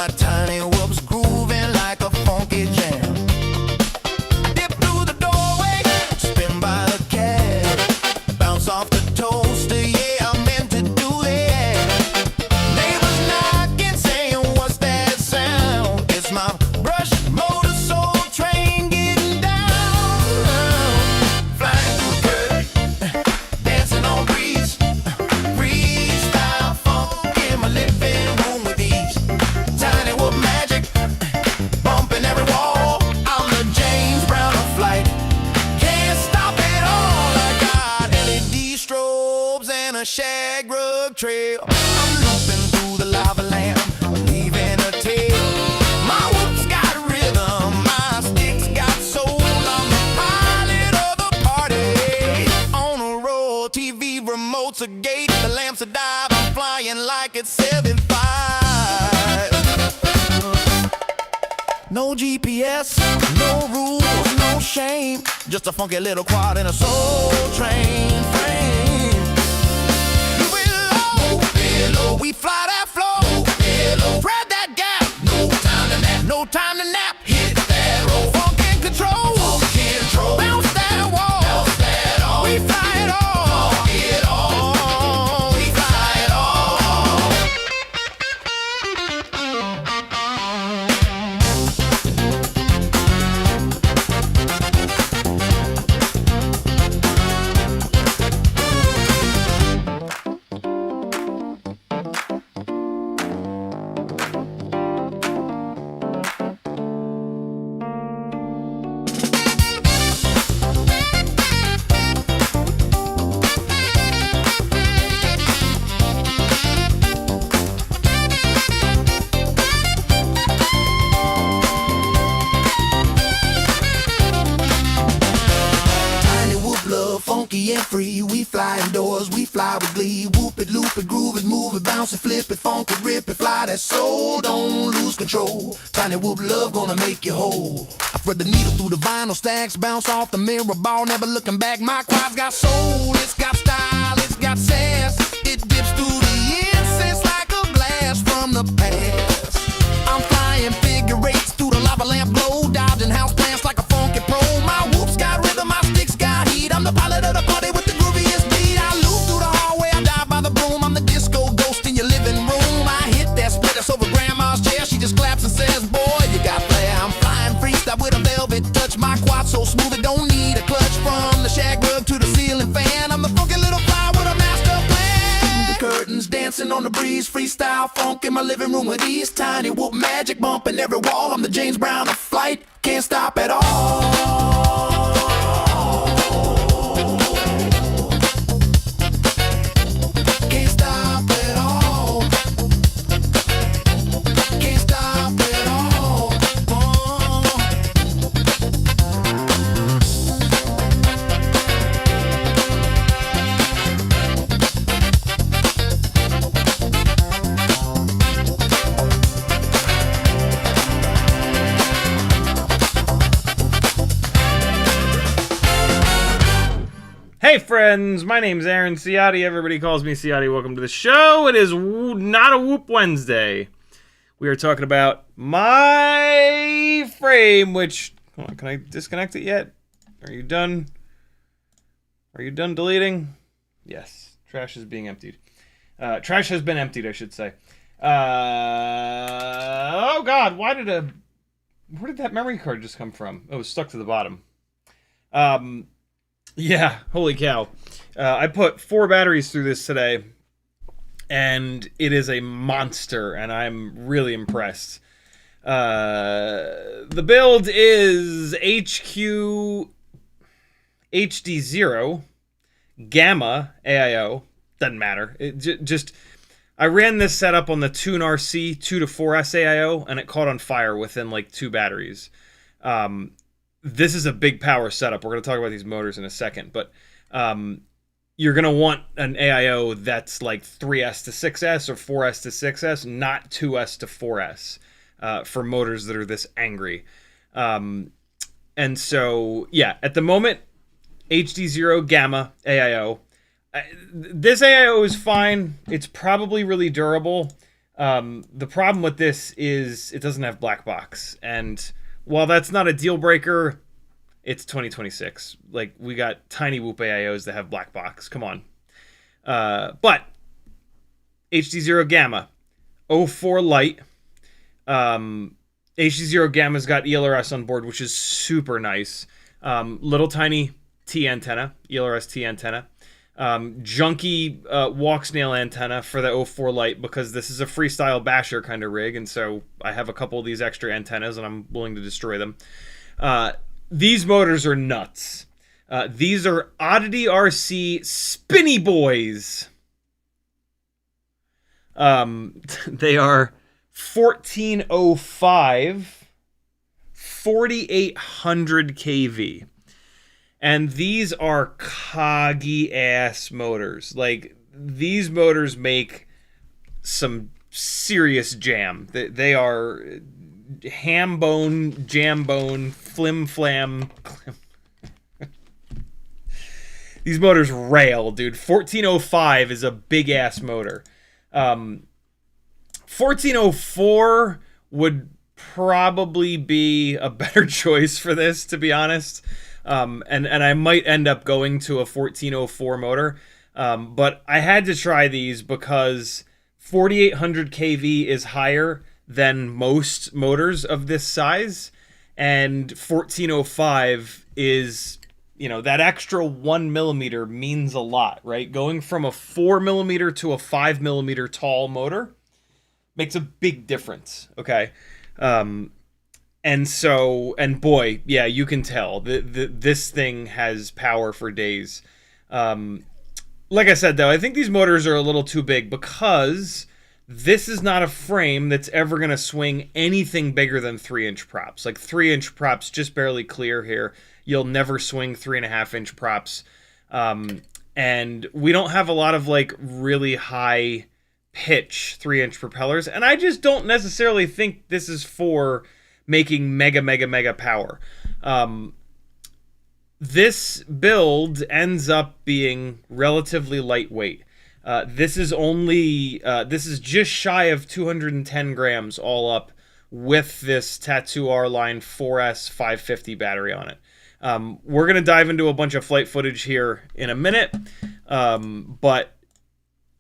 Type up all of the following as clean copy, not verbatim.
my tiny whoops grooving like a funky jam. Dip through the doorway, spin by the cab, bounce off the toaster, yeah, I meant to do that. Neighbors knocking, saying, what's that sound? It's my brush motor soul train getting down. Flying through the curtain, dancing on breeze, freestyle funk in my living room with ease. Tiny whoop magic, bumping every wall. I'm the James Brown of flight, can't stop it all. I got LED strobes and a shag rug trail. I'm looping through the lava lamp, leaving a tail. My whoop's got rhythm, my stick's got soul. I'm the pilot of the party, on a roll. TV remote's a gate, the lamps a dive. I'm flying like it's 7.5. No GPS, no rules, no shame, just a funky little quad in a soul train frame. We fly that flow, thread that gap, no time to nap, hit that roll, funk and control, bounce that wall, we fly it all, we fly it all. Tiny whoop love, funky and free. We fly indoors, we fly with glee. Whoop it, loop it, groove it, move it, bounce it, flip it, funk it, rip it, fly that soul, don't lose control. Tiny whoop love gonna make you whole. I thread the needle through the vinyl stacks, bounce off the mirror ball, never looking back. My quad's got soul, it's got style, it's got sass. It dips through the incense like a blast from the past. I'm flying figure eights through the lava lamp glow, dodging house plants like a funky pro. My whoop's got rhythm, my stick's got heat. I'm the pilot of the party with the grooviest beat. I loop through the hallway, I dive by the broom. I'm the disco ghost in your living room. I hit that split, it's over grandma's chair. She just claps and says, boy, you got flair. I'm flying freestyle with a velvet touch. My quad so smooth it don't need a clutch. From the shag rug to the ceiling fan, I'm the funky little fly with a master plan. The curtains dancing on the breeze, freestyle funk in my living room with ease. Tiny whoop magic bumping every wall. I'm the James Brown of flight, can't stop at all. Can't stop at all. Can't stop at all. Hey friends, my name's Aaron Ciotti. Everybody calls me Ciotti. Welcome to the show. It is not a Whoop Wednesday. We are talking about my frame, which... Hold on, can I disconnect it yet? Are you done? Are you done deleting? Yes. Trash is being emptied. Trash has been emptied, I should say. Oh god, where did that memory card just come from? Oh, it was stuck to the bottom. Yeah, holy cow. I put 4 batteries through this today, and it is a monster, and I'm really impressed. The build is HQ HD0 Gamma AIO. Doesn't matter. It I ran this setup on the Tune RC 2 to 4S AIO, and it caught on fire within like 2 batteries. This is a big power setup. We're going to talk about these motors in a second, but you're going to want an AIO that's like 3S to 6S or 4S to 6S, not 2S to 4S for motors that are this angry. And so, yeah, at the moment, HD0 Gamma AIO. This AIO is fine. It's probably really durable. The problem with this is it doesn't have black box, and while that's not a deal breaker, it's 2026. Like, we got tiny Whoop AIOs that have black box. Come on. But HD0 Gamma, 04 Lite. HD0 Gamma's got ELRS on board, which is super nice. Little tiny T antenna, ELRS T antenna. Junky walk snail antenna for the 04 Lite, because this is a freestyle basher kind of rig, and so I have a couple of these extra antennas and I'm willing to destroy them. These motors are nuts. These are Oddity RC Spinny Boys. They are 1405, 4800 kV. And these are coggy ass motors. Like, these motors make some serious jam. They are ham bone, jam bone, flim flam. These motors rail, dude. 1405 is a big ass motor. 1404 would probably be a better choice for this, to be honest. And I might end up going to a 1404 motor. But I had to try these because 4800 kV is higher than most motors of this size. And 1405 is, you know, that extra 1 millimeter means a lot, right? Going from a 4 millimeter to a 5 millimeter tall motor makes a big difference, okay? And so, and boy, yeah, you can tell this thing has power for days. Like I said, though, I think these motors are a little too big, because this is not a frame that's ever going to swing anything bigger than 3-inch props. Like, 3-inch props just barely clear here. You'll never swing 3.5-inch props. And we don't have a lot of, like, really high pitch 3-inch propellers. And I just don't necessarily think this is for making mega power. This build ends up being relatively lightweight. This is just shy of 210 grams all up, with this Tattoo R-Line 4S 550 battery on it. We're going to dive into a bunch of flight footage here in a minute. But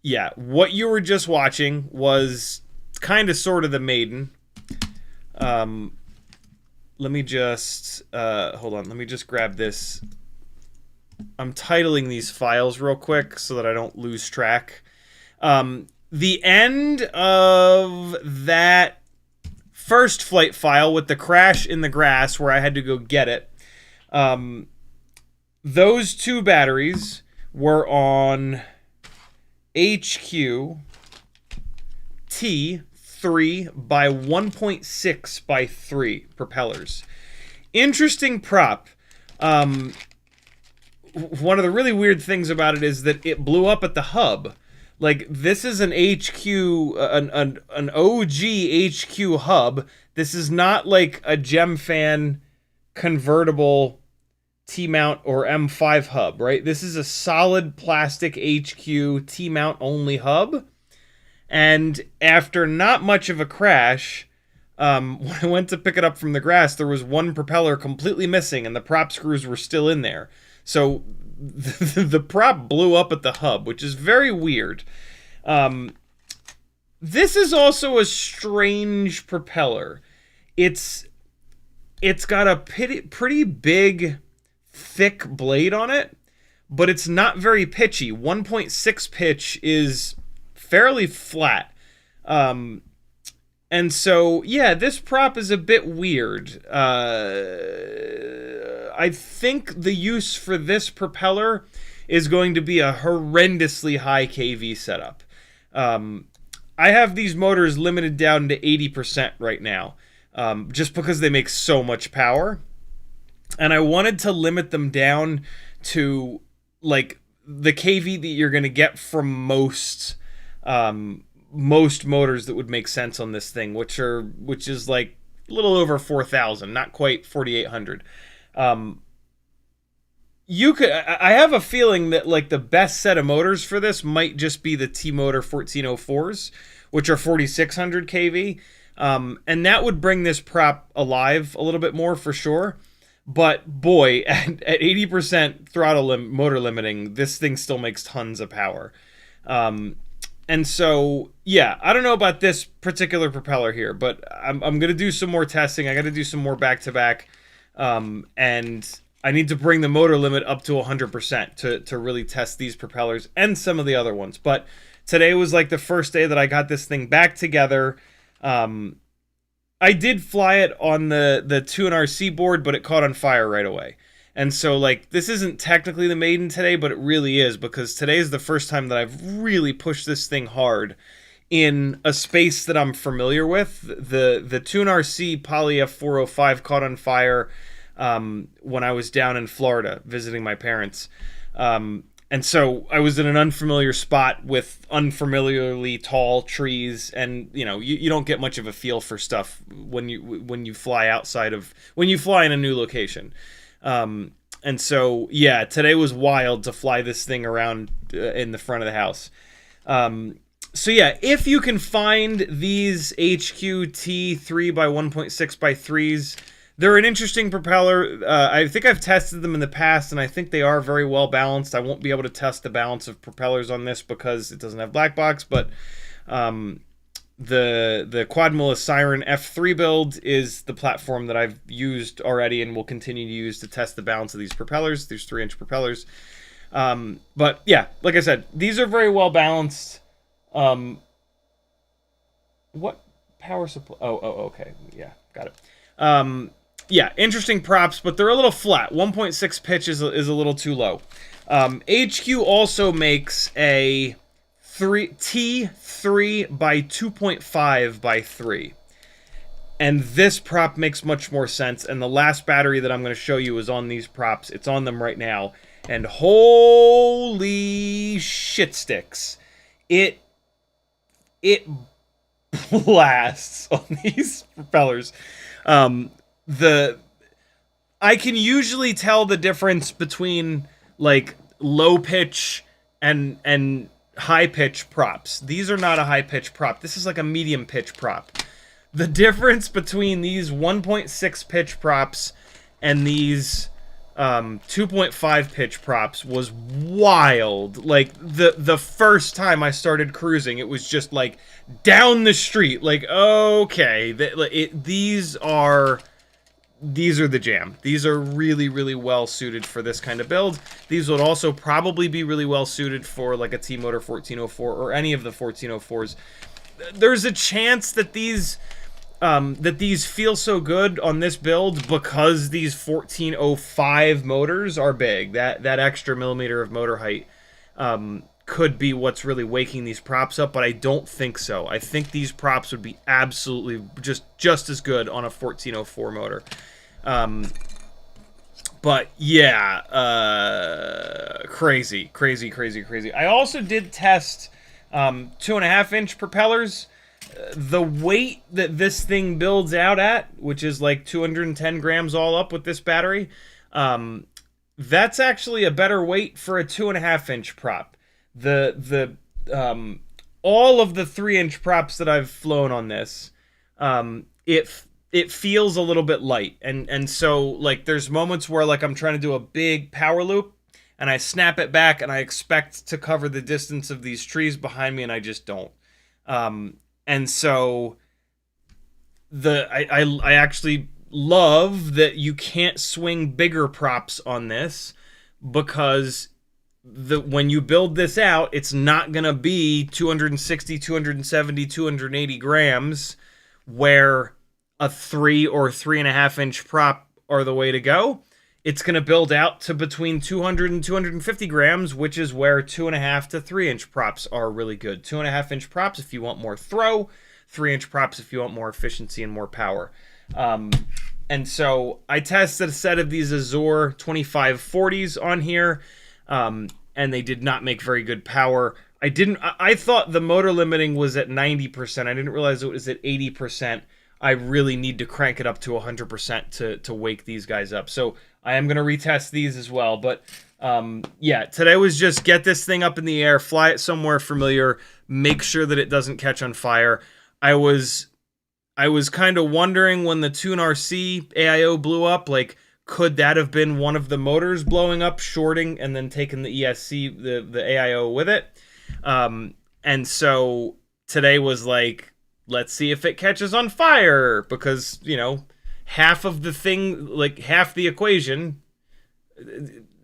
yeah, what you were just watching was kind of sort of the maiden. Let me just hold on. Let me just grab this. I'm titling these files real quick so that I don't lose track. The end of that first flight file with the crash in the grass where I had to go get it. Those two batteries were on HQ T 3 by 1.6 by 3 propellers. Interesting prop. One of the really weird things about it is that it blew up at the hub. Like, this is an HQ, an OG HQ hub. This is not like a Gemfan convertible T-mount or M5 hub, right? This is a solid plastic HQ T-mount only hub. And after not much of a crash, when I went to pick it up from the grass, there was one propeller completely missing and the prop screws were still in there. So the prop blew up at the hub, which is very weird. This is also a strange propeller. It's got a pretty big, thick blade on it, but it's not very pitchy. 1.6 pitch is fairly flat. And so, yeah, this prop is a bit weird. I think the use for this propeller is going to be a horrendously high kV setup. I have these motors limited down to 80% right now, just because they make so much power. And I wanted to limit them down to, like, the kV that you're going to get from most motors that would make sense on this thing, which is like a little over 4,000, not quite 4,800. I have a feeling that, like, the best set of motors for this might just be the T-Motor 1404s, which are 4600 kV. And that would bring this prop alive a little bit more for sure. But boy, at 80% throttle motor limiting, this thing still makes tons of power. And so, yeah, I don't know about this particular propeller here, but I'm going to do some more testing. I got to do some more back-to-back. And I need to bring the motor limit up to 100% to really test these propellers and some of the other ones. But today was like the first day that I got this thing back together. I did fly it on the Tune RC board, but it caught on fire right away. And so, like, this isn't technically the maiden today, but it really is, because today is the first time that I've really pushed this thing hard in a space that I'm familiar with. The Tune RC Poly F405 caught on fire when I was down in Florida visiting my parents. And so I was in an unfamiliar spot with unfamiliarly tall trees, and you don't get much of a feel for stuff when you fly when you fly in a new location. And so, yeah, today was wild to fly this thing around in the front of the house. So yeah, if you can find these HQT 3x1.6x3s, they're an interesting propeller. I think I've tested them in the past, and I think they are very well balanced. I won't be able to test the balance of propellers on this because it doesn't have black box, but the Quadmula Siren F3 build is the platform that I've used already and will continue to use to test the balance of these propellers, these 3-inch propellers. But yeah, like I said, these are very well balanced. What power supply? Oh, okay. Yeah, got it. Yeah, interesting props, but they're a little flat. 1.6 pitch is a little too low. HQ also makes a T3 by 2.5 by 3. And this prop makes much more sense. And the last battery that I'm going to show you is on these props. It's on them right now. And holy shit sticks. It blasts on these propellers. I can usually tell the difference between like low pitch and high pitch props. These are not a high pitch prop. This is like a medium pitch prop. The difference between these 1.6 pitch props and these 2.5 pitch props was wild. Like the first time I started cruising, it was just like down the street. Like, okay, these are the jam. These are really, really well suited for this kind of build. These would also probably be really well suited for like a T-Motor 1404 or any of the 1404s. There's a chance that these feel so good on this build because these 1405 motors are big. That extra millimeter of motor height could be what's really waking these props up, but I don't think so. I think these props would be absolutely just as good on a 1404 motor. But yeah, crazy. I also did test 2.5-inch propellers. The weight that this thing builds out at, which is like 210 grams all up with this battery, that's actually a better weight for a 2.5-inch prop. All of the 3-inch props that I've flown on this, it feels a little bit light, and so like there's moments where like I'm trying to do a big power loop, and I snap it back, and I expect to cover the distance of these trees behind me, and I just don't. And so I actually love that you can't swing bigger props on this, because when you build this out, it's not going to be 260, 270, 280 grams, where a 3 or 3.5-inch prop are the way to go. It's going to build out to between 200 and 250 grams, which is where 2.5 to 3-inch props are really good. 2.5-inch props if you want more throw, 3-inch props if you want more efficiency and more power. And so I tested a set of these Azure 2540s on here, and they did not make very good power. I thought the motor limiting was at 90%. I didn't realize it was at 80%. I really need to crank it up to 100% to wake these guys up. So I am going to retest these as well. But yeah, today was just get this thing up in the air, fly it somewhere familiar, make sure that it doesn't catch on fire. I was kind of wondering when the Tune RC AIO blew up, like, could that have been one of the motors blowing up, shorting, and then taking the ESC, the AIO with it? And so today was like, let's see if it catches on fire, because, you know, half of the thing, like half the equation,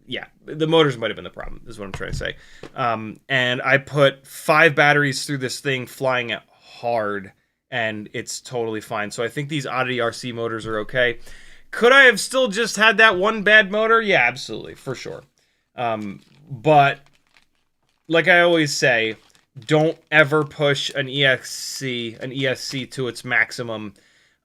yeah, the motors might have been the problem, is what I'm trying to say. And I put 5 batteries through this thing, flying it hard, and it's totally fine. So I think these Oddity RC motors are okay. Could I have still just had that one bad motor? Yeah, absolutely, for sure. But like I always say, don't ever push an ESC to its maximum,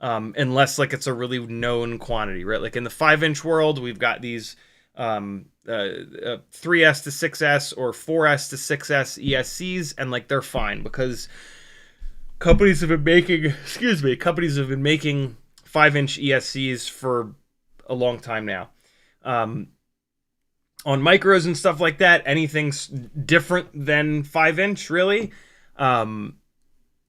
unless like it's a really known quantity, right? Like in the 5-inch world, we've got these 3S to 6S or 4S to 6S ESCs, and like they're fine because companies have been making 5-inch ESCs for a long time now. On micros and stuff like that, anything's different than 5-inch, really.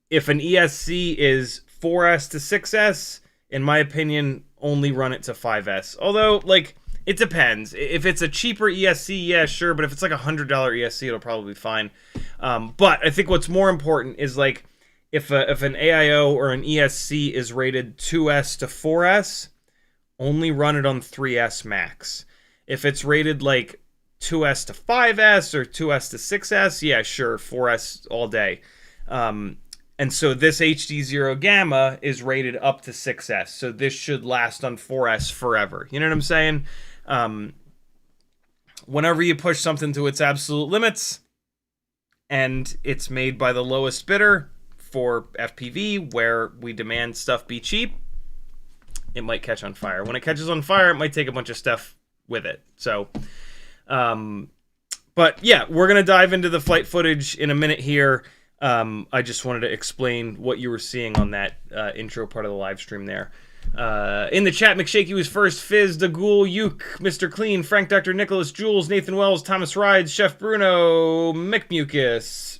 If an ESC is 4S to 6S, in my opinion, only run it to 5S. Although, like, it depends. If it's a cheaper ESC, yeah, sure, but if it's like a $100 ESC, it'll probably be fine. But I think what's more important is, like, if an AIO or an ESC is rated 2S to 4S, only run it on 3S max. If it's rated like 2S to 5S or 2S to 6S, yeah, sure, 4S all day. And so this HD0 Gamma is rated up to 6S, so this should last on 4S forever. You know what I'm saying? Whenever you push something to its absolute limits, and it's made by the lowest bidder for FPV, where we demand stuff be cheap, it might catch on fire. When it catches on fire, it might take a bunch of stuff with it. So, but yeah, we're going to dive into the flight footage in a minute here. I just wanted to explain what you were seeing on that intro part of the live stream there. In the chat, McShaky was first, Fizz, Dagul, Uke, Mr. Clean, Frank, Dr. Nicholas, Jules, Nathan Wells, Thomas Rides, Chef Bruno, Mick Mucus,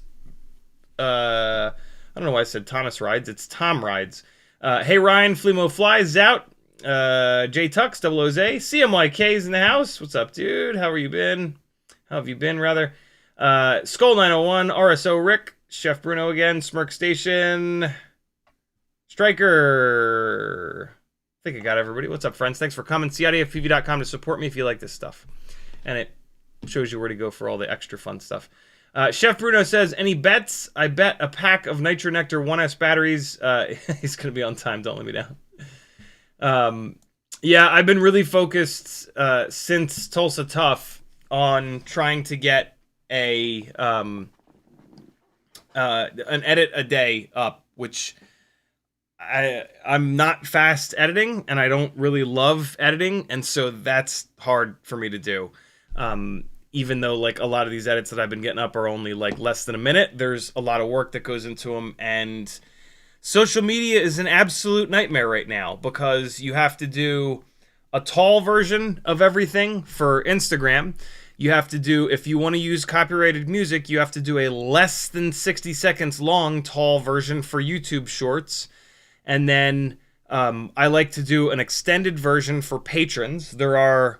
I don't know why I said Thomas Rides. It's Tom Rides. Hey Ryan, Flemo Flies out. J Tux, Double Oz, CMYK's in the house. What's up, dude? How have you been, rather? Skull 901, RSO Rick, Chef Bruno again, Smirk Station, Striker. I think I got everybody. What's up, friends? Thanks for coming. CiottiFPV.com to support me if you like this stuff. And it shows you where to go for all the extra fun stuff. Chef Bruno says, any bets? I bet a pack of Nitro Nectar 1S batteries. He's going to be on time. Don't let me down. Yeah, I've been really focused since Tulsa Tough on trying to get an edit a day up, which I'm not fast editing, and I don't really love editing, and so that's hard for me to do. Even though, like, a lot of these edits that I've been getting up are only, like, less than a minute, there's a lot of work that goes into them, and social media is an absolute nightmare right now, because you have to do a tall version of everything for Instagram. You have to do, if you want to use copyrighted music, you have to do a less than 60 seconds long tall version for YouTube Shorts. And then I like to do an extended version for patrons. There are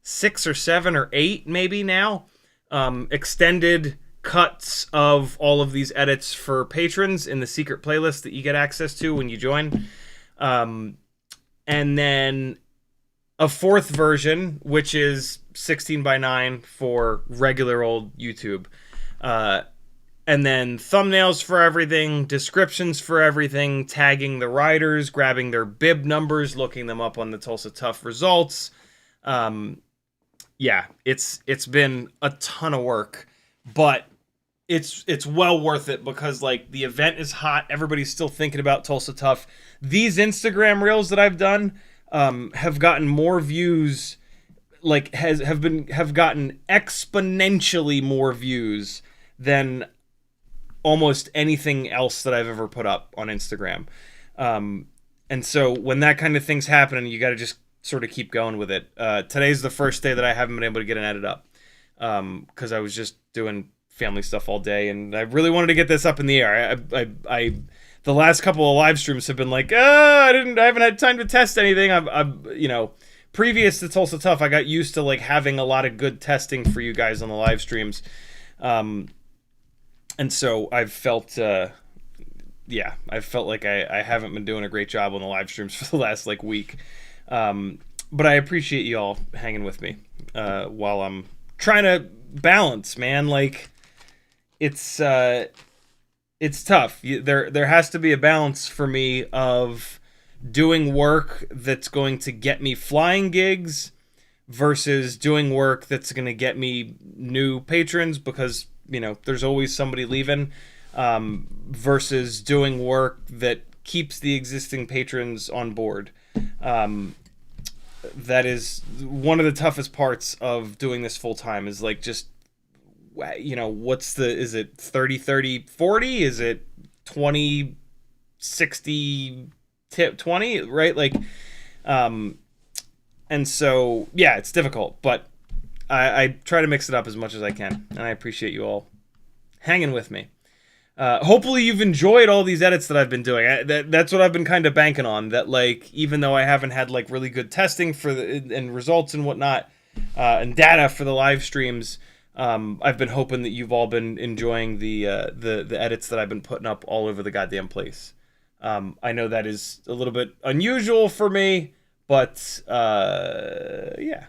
6 or 7 or 8 maybe now extended cuts of all of these edits for patrons in the secret playlist that you get access to when you join. And then a 4th version, which is 16:9 for regular old YouTube. And then thumbnails for everything, descriptions for everything, tagging the riders, grabbing their bib numbers, looking them up on the Tulsa Tough results. Yeah, it's been a ton of work, but it's well worth it because, like, the event is hot. Everybody's still thinking about Tulsa Tough. These Instagram reels that I've done have gotten more views, like have gotten exponentially more views than almost anything else that I've ever put up on Instagram. And so when that kind of thing's happening, you got to just sort of keep going with it. Today's the first day that I haven't been able to get an edit up because I was just doing family stuff all day, and I really wanted to get this up in the air. I the last couple of live streams have been like, I haven't had time to test anything. I'm you know, previous to Tulsa Tough, I got used to like having a lot of good testing for you guys on the live streams, and so I've felt I've felt like I haven't been doing a great job on the live streams for the last like week, but I appreciate you all hanging with me while I'm trying to balance, man. Like it's tough. There has to be a balance for me of doing work that's going to get me flying gigs versus doing work that's going to get me new patrons, because, you know, there's always somebody leaving, versus doing work that keeps the existing patrons on board. That is one of the toughest parts of doing this full time, is like, just, you know, is it 30-30-40? Is it 20-60 20, right? Like, and so, yeah, it's difficult, but I try to mix it up as much as I can, and I appreciate you all hanging with me. Hopefully you've enjoyed all these edits that I've been doing. That's what I've been kind of banking on, that, like, even though I haven't had like really good testing for and results and whatnot, and data for the live streams, I've been hoping that you've all been enjoying the edits that I've been putting up all over the goddamn place. I know that is a little bit unusual for me, but yeah,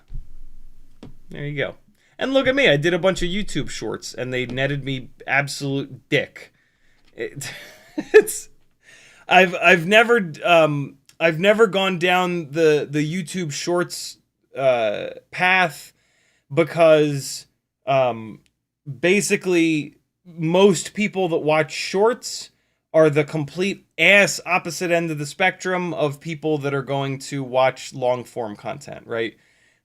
there you go. And look at me, I did a bunch of YouTube shorts, and they netted me absolute dick. I've never gone down the YouTube shorts path, because basically most people that watch shorts are the complete ass opposite end of the spectrum of people that are going to watch long form content, right?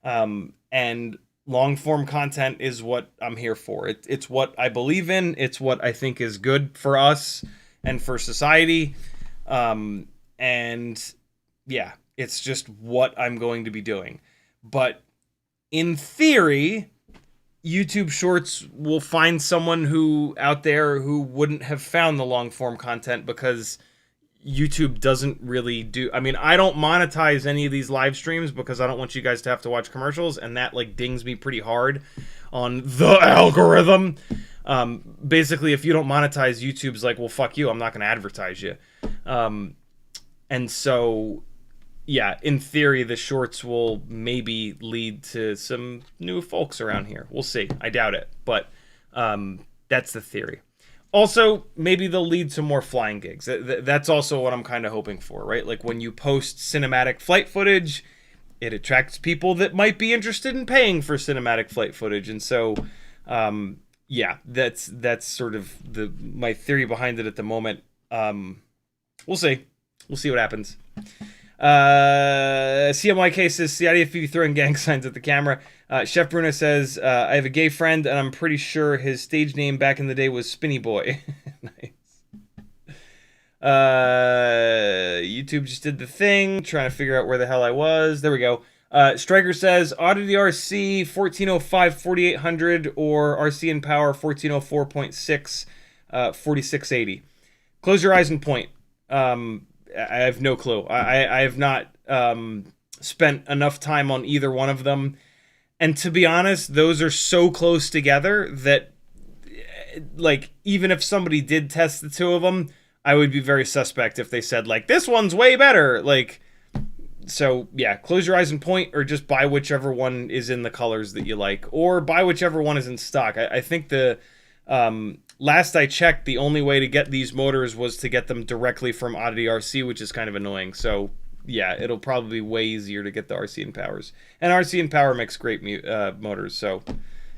And long form content is what I'm here for. It's what I believe in. It's what I think is good for us and for society. And yeah, it's just what I'm going to be doing. But in theory, YouTube Shorts will find someone who out there who wouldn't have found the long form content, because YouTube doesn't really do. I mean, I don't monetize any of these live streams because I don't want you guys to have to watch commercials, and that like dings me pretty hard on the algorithm. Basically, if you don't monetize, YouTube's like, well, fuck you, I'm not going to advertise you. And so, yeah, in theory, the shorts will maybe lead to some new folks around here. We'll see. I doubt it, but that's the theory. Also, maybe they'll lead to more flying gigs. That's also what I'm kind of hoping for, right? Like, when you post cinematic flight footage, it attracts people that might be interested in paying for cinematic flight footage. And so, yeah, that's sort of my theory behind it at the moment. We'll see. We'll see what happens. CMYK says, CiottiFPV throwing gang signs at the camera. Chef Bruno says, I have a gay friend, and I'm pretty sure his stage name back in the day was Spinny Boy. Nice. YouTube just did the thing, trying to figure out where the hell I was. There we go. Striker says, Oddity RC 1405 4800 or RC in Power 1404.6 4680. Close your eyes and point. I have no clue. I have not spent enough time on either one of them. And to be honest, those are so close together that, like, even if somebody did test the two of them, I would be very suspect if they said, like, this one's way better. Like, so, yeah, close your eyes and point, or just buy whichever one is in the colors that you like, or buy whichever one is in stock. I think the last I checked, the only way to get these motors was to get them directly from Oddity RC, which is kind of annoying. So, yeah, it'll probably be way easier to get the RC and Powers. And RC and Power makes great motors, so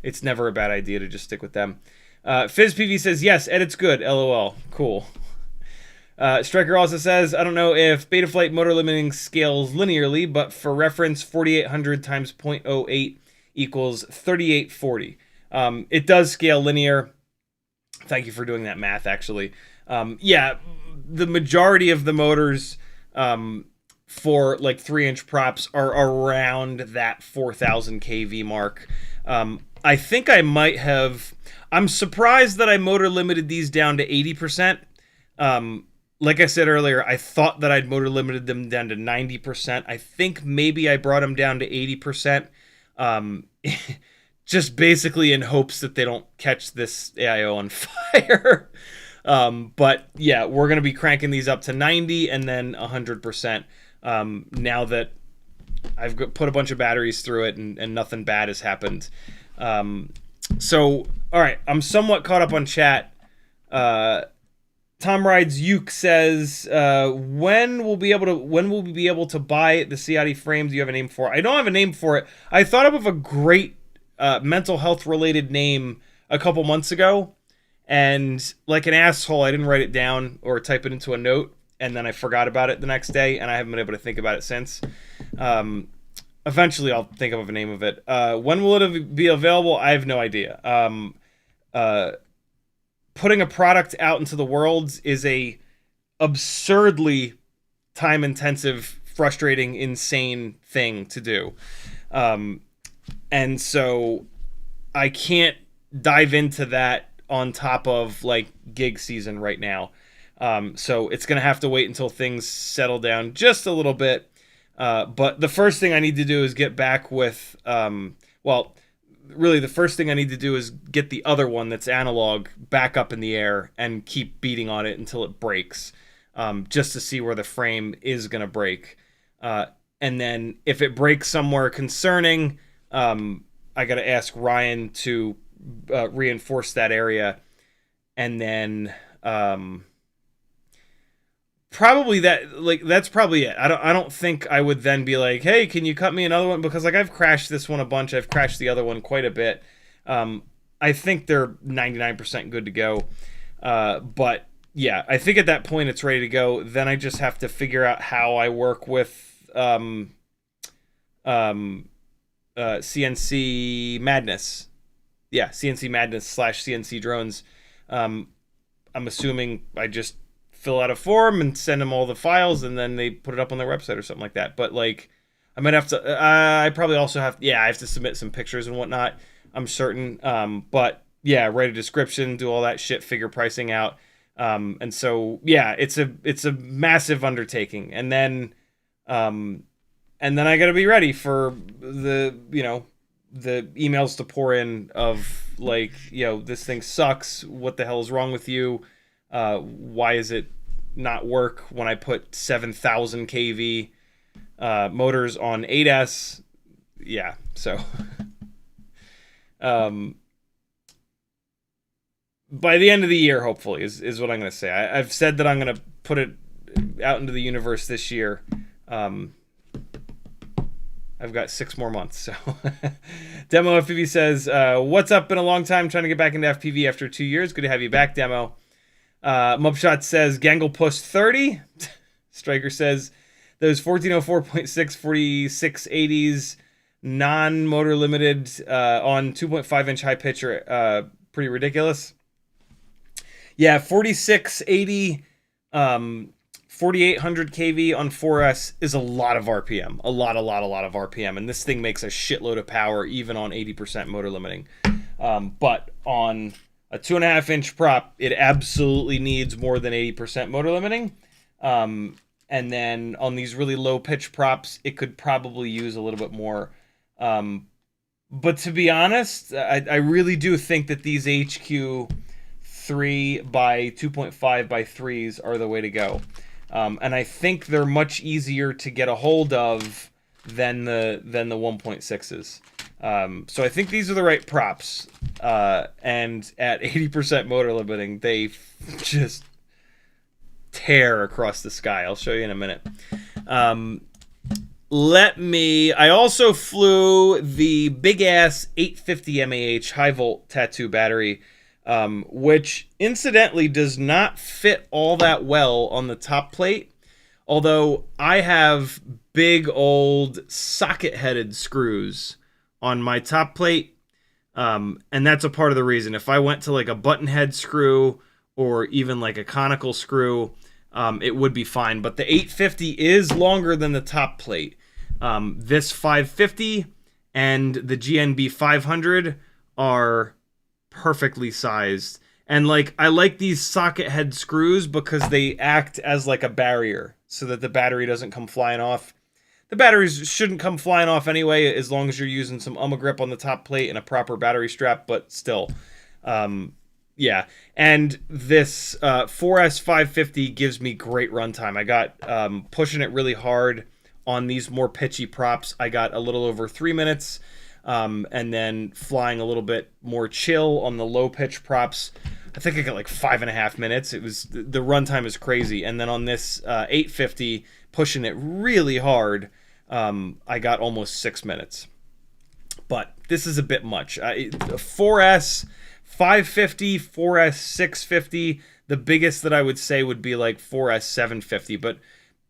it's never a bad idea to just stick with them. FizzPV says, yes, edit's good, LOL. Cool. Striker also says, I don't know if Betaflight motor limiting scales linearly, but for reference, 4800 times 0.08 equals 3840. It does scale linear. Thank you for doing that math, actually. Yeah, the majority of the motors for like 3-inch props are around that 4000 kV mark. I think I might have. I'm surprised that I motor limited these down to 80%. Like I said earlier, I thought that I'd motor limited them down to 90%. I think maybe I brought them down to 80%. Just basically in hopes that they don't catch this AIO on fire. But yeah, we're going to be cranking these up to 90 and then 100%. Now that I've put a bunch of batteries through it and nothing bad has happened. So, all right, I'm somewhat caught up on chat. Tom Rides Uke says, when will we be able to buy the Ciotti frame? Do you have a name for it? I don't have a name for it. I thought of a great mental health related name a couple months ago, and like an asshole, I didn't write it down or type it into a note, and then I forgot about it the next day, and I haven't been able to think about it since. Eventually, I'll think of a name of it. When will it be available? I have no idea. Putting a product out into the world is a absurdly time-intensive, frustrating, insane thing to do. And so I can't dive into that on top of like gig season right now. So it's going to have to wait until things settle down just a little bit. But the first thing I need to do is get back with, really the first thing I need to do is get the other one that's analog back up in the air and keep beating on it until it breaks, just to see where the frame is going to break. And then if it breaks somewhere concerning, I got to ask Ryan to reinforce that area. And then probably that's probably it. I don't think I would then be like, hey, can you cut me another one? Because like I've crashed this one a bunch. I've crashed the other one quite a bit. I think they're 99% good to go. But yeah, I think at that point it's ready to go. Then I just have to figure out how I work with CNC Madness. Yeah, CNC Madness / CNC Drones. I'm assuming I just fill out a form and send them all the files, and then they put it up on their website or something like that. But like, I might have to. I probably also have. Yeah, I have to submit some pictures and whatnot. I'm certain. But yeah, write a description, do all that shit, figure pricing out. And so yeah, it's a massive undertaking, and then I got to be ready for the emails to pour in of like, this thing sucks. What the hell is wrong with you? Why is it not work when I put 7,000 kV motors on 8S? Yeah, so by the end of the year, hopefully, is what I'm going to say. I've said that I'm going to put it out into the universe this year. I've got 6 more months. So Demo FPV says, what's up? Been a long time trying to get back into FPV after 2 years. Good to have you back, Demo. Mubshot says, Gangle Push 30. Striker says, those 1404.6 4680s non-motor limited on 2.5 inch high pitch are pretty ridiculous. Yeah, 4680 4800 kV on 4S is a lot of RPM. A lot of RPM. And this thing makes a shitload of power even on 80% motor limiting. But on a 2.5 inch prop, it absolutely needs more than 80% motor limiting. And then on these really low pitch props, it could probably use a little bit more. But to be honest, I really do think that these HQ 3 by 2.5 by 3s are the way to go. And I think they're much easier to get a hold of than the 1.6s. So I think these are the right props. And at 80% motor limiting, they just tear across the sky. I'll show you in a minute. I also flew the big ass 850 mAh high volt tattoo battery, which incidentally does not fit all that well on the top plate. Although I have big old socket headed screws on my top plate. And that's a part of the reason. If I went to like a button head screw or even like a conical screw, it would be fine. But the 850 is longer than the top plate. This 550 and the GNB 500 are perfectly sized. And like I like these socket head screws because they act as like a barrier so that the battery doesn't come flying off. The batteries shouldn't come flying off anyway, as long as you're using some grip on the top plate and a proper battery strap, but still. Yeah. And this 4S550 gives me great runtime. I got pushing it really hard on these more pitchy props. I got a little over 3 minutes. And then flying a little bit more chill on the low pitch props, I think I got like 5.5 minutes. It was, the runtime is crazy. And then on this 850, pushing it really hard, I got almost 6 minutes. But this is a bit much. 4S 550, 4S 650. The biggest that I would say would be like 4S 750, but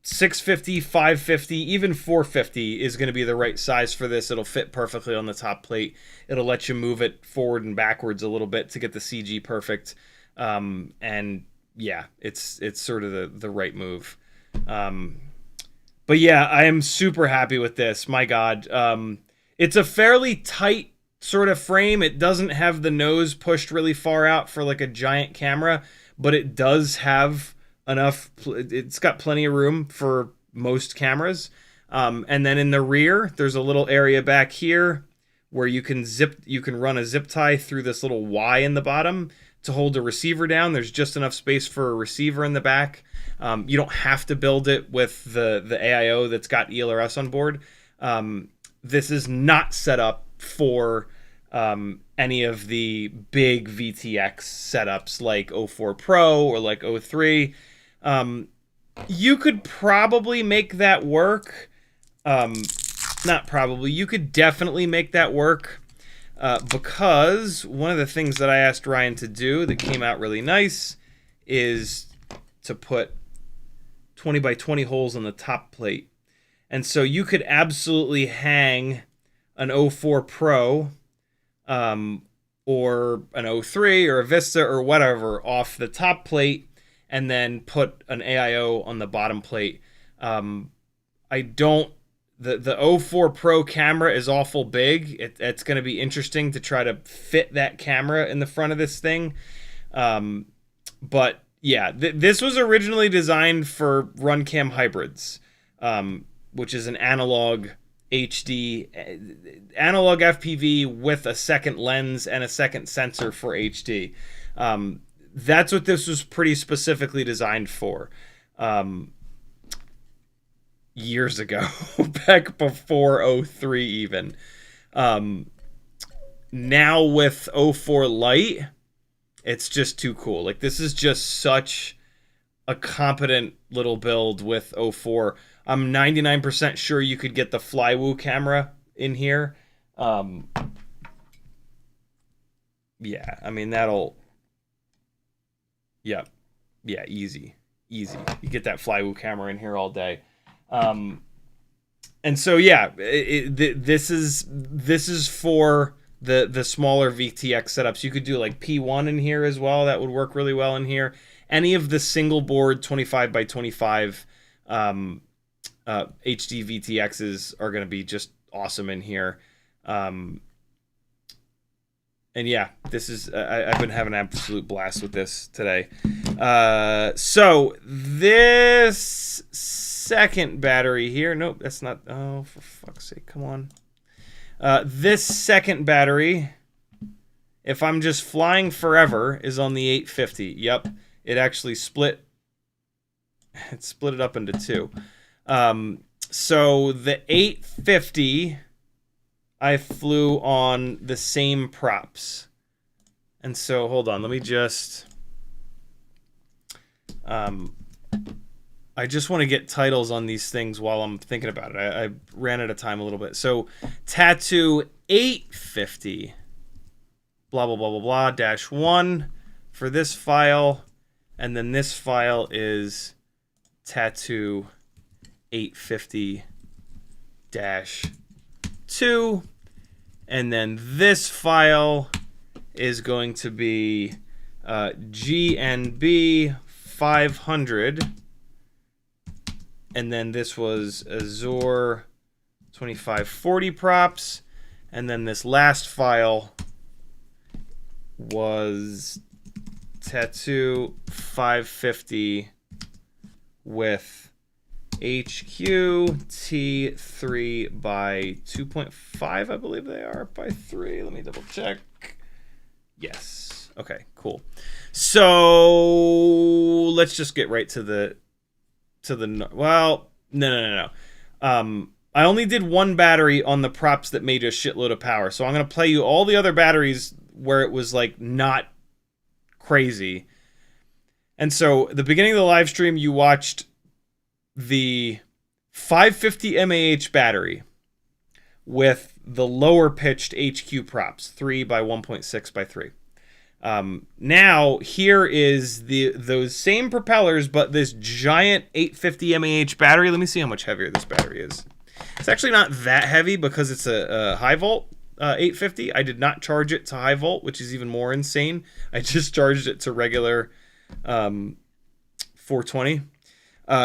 650, 550, even 450 is going to be the right size for this. It'll fit perfectly on the top plate. It'll let you move it forward and backwards a little bit to get the CG perfect. And yeah, it's sort of the right move. But yeah, I am super happy with this. My God. It's a fairly tight sort of frame. It doesn't have the nose pushed really far out for like a giant camera, but it does have enough. It's got plenty of room for most cameras. And then in the rear, there's a little area back here where you can run a zip tie through this little Y in the bottom to hold the receiver down. There's just enough space for a receiver in the back. You don't have to build it with the AIO that's got ELRS on board. This is not set up for any of the big VTX setups like 04 Pro or like 03. You could probably make that work. Not probably. You could definitely make that work because one of the things that I asked Ryan to do that came out really nice is to put 20 by 20 holes on the top plate. And so you could absolutely hang an 04 Pro or an 03 or a Vista or whatever off the top plate and then put an AIO on the bottom plate. The 04 Pro camera is awful big. It's going to be interesting to try to fit that camera in the front of this thing. But yeah, this was originally designed for RunCam hybrids, which is an analog HD, analog FPV with a second lens and a second sensor for HD. That's what this was pretty specifically designed for. Years ago, back before 03 even. Now with 04 Lite, it's just too cool. Like, this is just such a competent little build with 04. I'm 99% sure you could get the Flywoo camera in here. Yeah, I mean, that'll... Yeah, easy. You get that Flywoo camera in here all day. And so yeah, this is for the smaller VTX setups. You could do like P1 in here as well. That would work really well in here. Any of the single board 25 by 25 HD VTXs are going to be just awesome in here. And yeah, this is I've been having an absolute blast with this today. So this second battery here, nope, that's not, oh, for fuck's sake, come on. This second battery, if I'm just flying forever, is on the 850. Yep, it actually split it up into two. So the 850, I flew on the same props. And so, hold on, let me just... I just want to get titles on these things while I'm thinking about it. I ran out of time a little bit. So, Tattoo 850, blah, blah, blah, blah, blah, -1 for this file. And then this file is Tattoo 850-2. And then this file is going to be GNB 500. And then this was Azure 2540 props. And then this last file was Tattoo 550 with HQ T3 by 2.5, I believe they are, by 3. Let me double check. Yes. Okay, cool. So let's just get right to the well, no. I only did one battery on the props that made a shitload of power. So I'm going to play you all the other batteries where it was like not crazy. And so at the beginning of the live stream, you watched the 550 mAh battery with the lower pitched HQ props, 3 by 1.6 by 3. Now here is those same propellers, but this giant 850 mAh battery. Let me see how much heavier this battery is. It's actually not that heavy because it's a high volt 850. I did not charge it to high volt, which is even more insane. I just charged it to regular 420.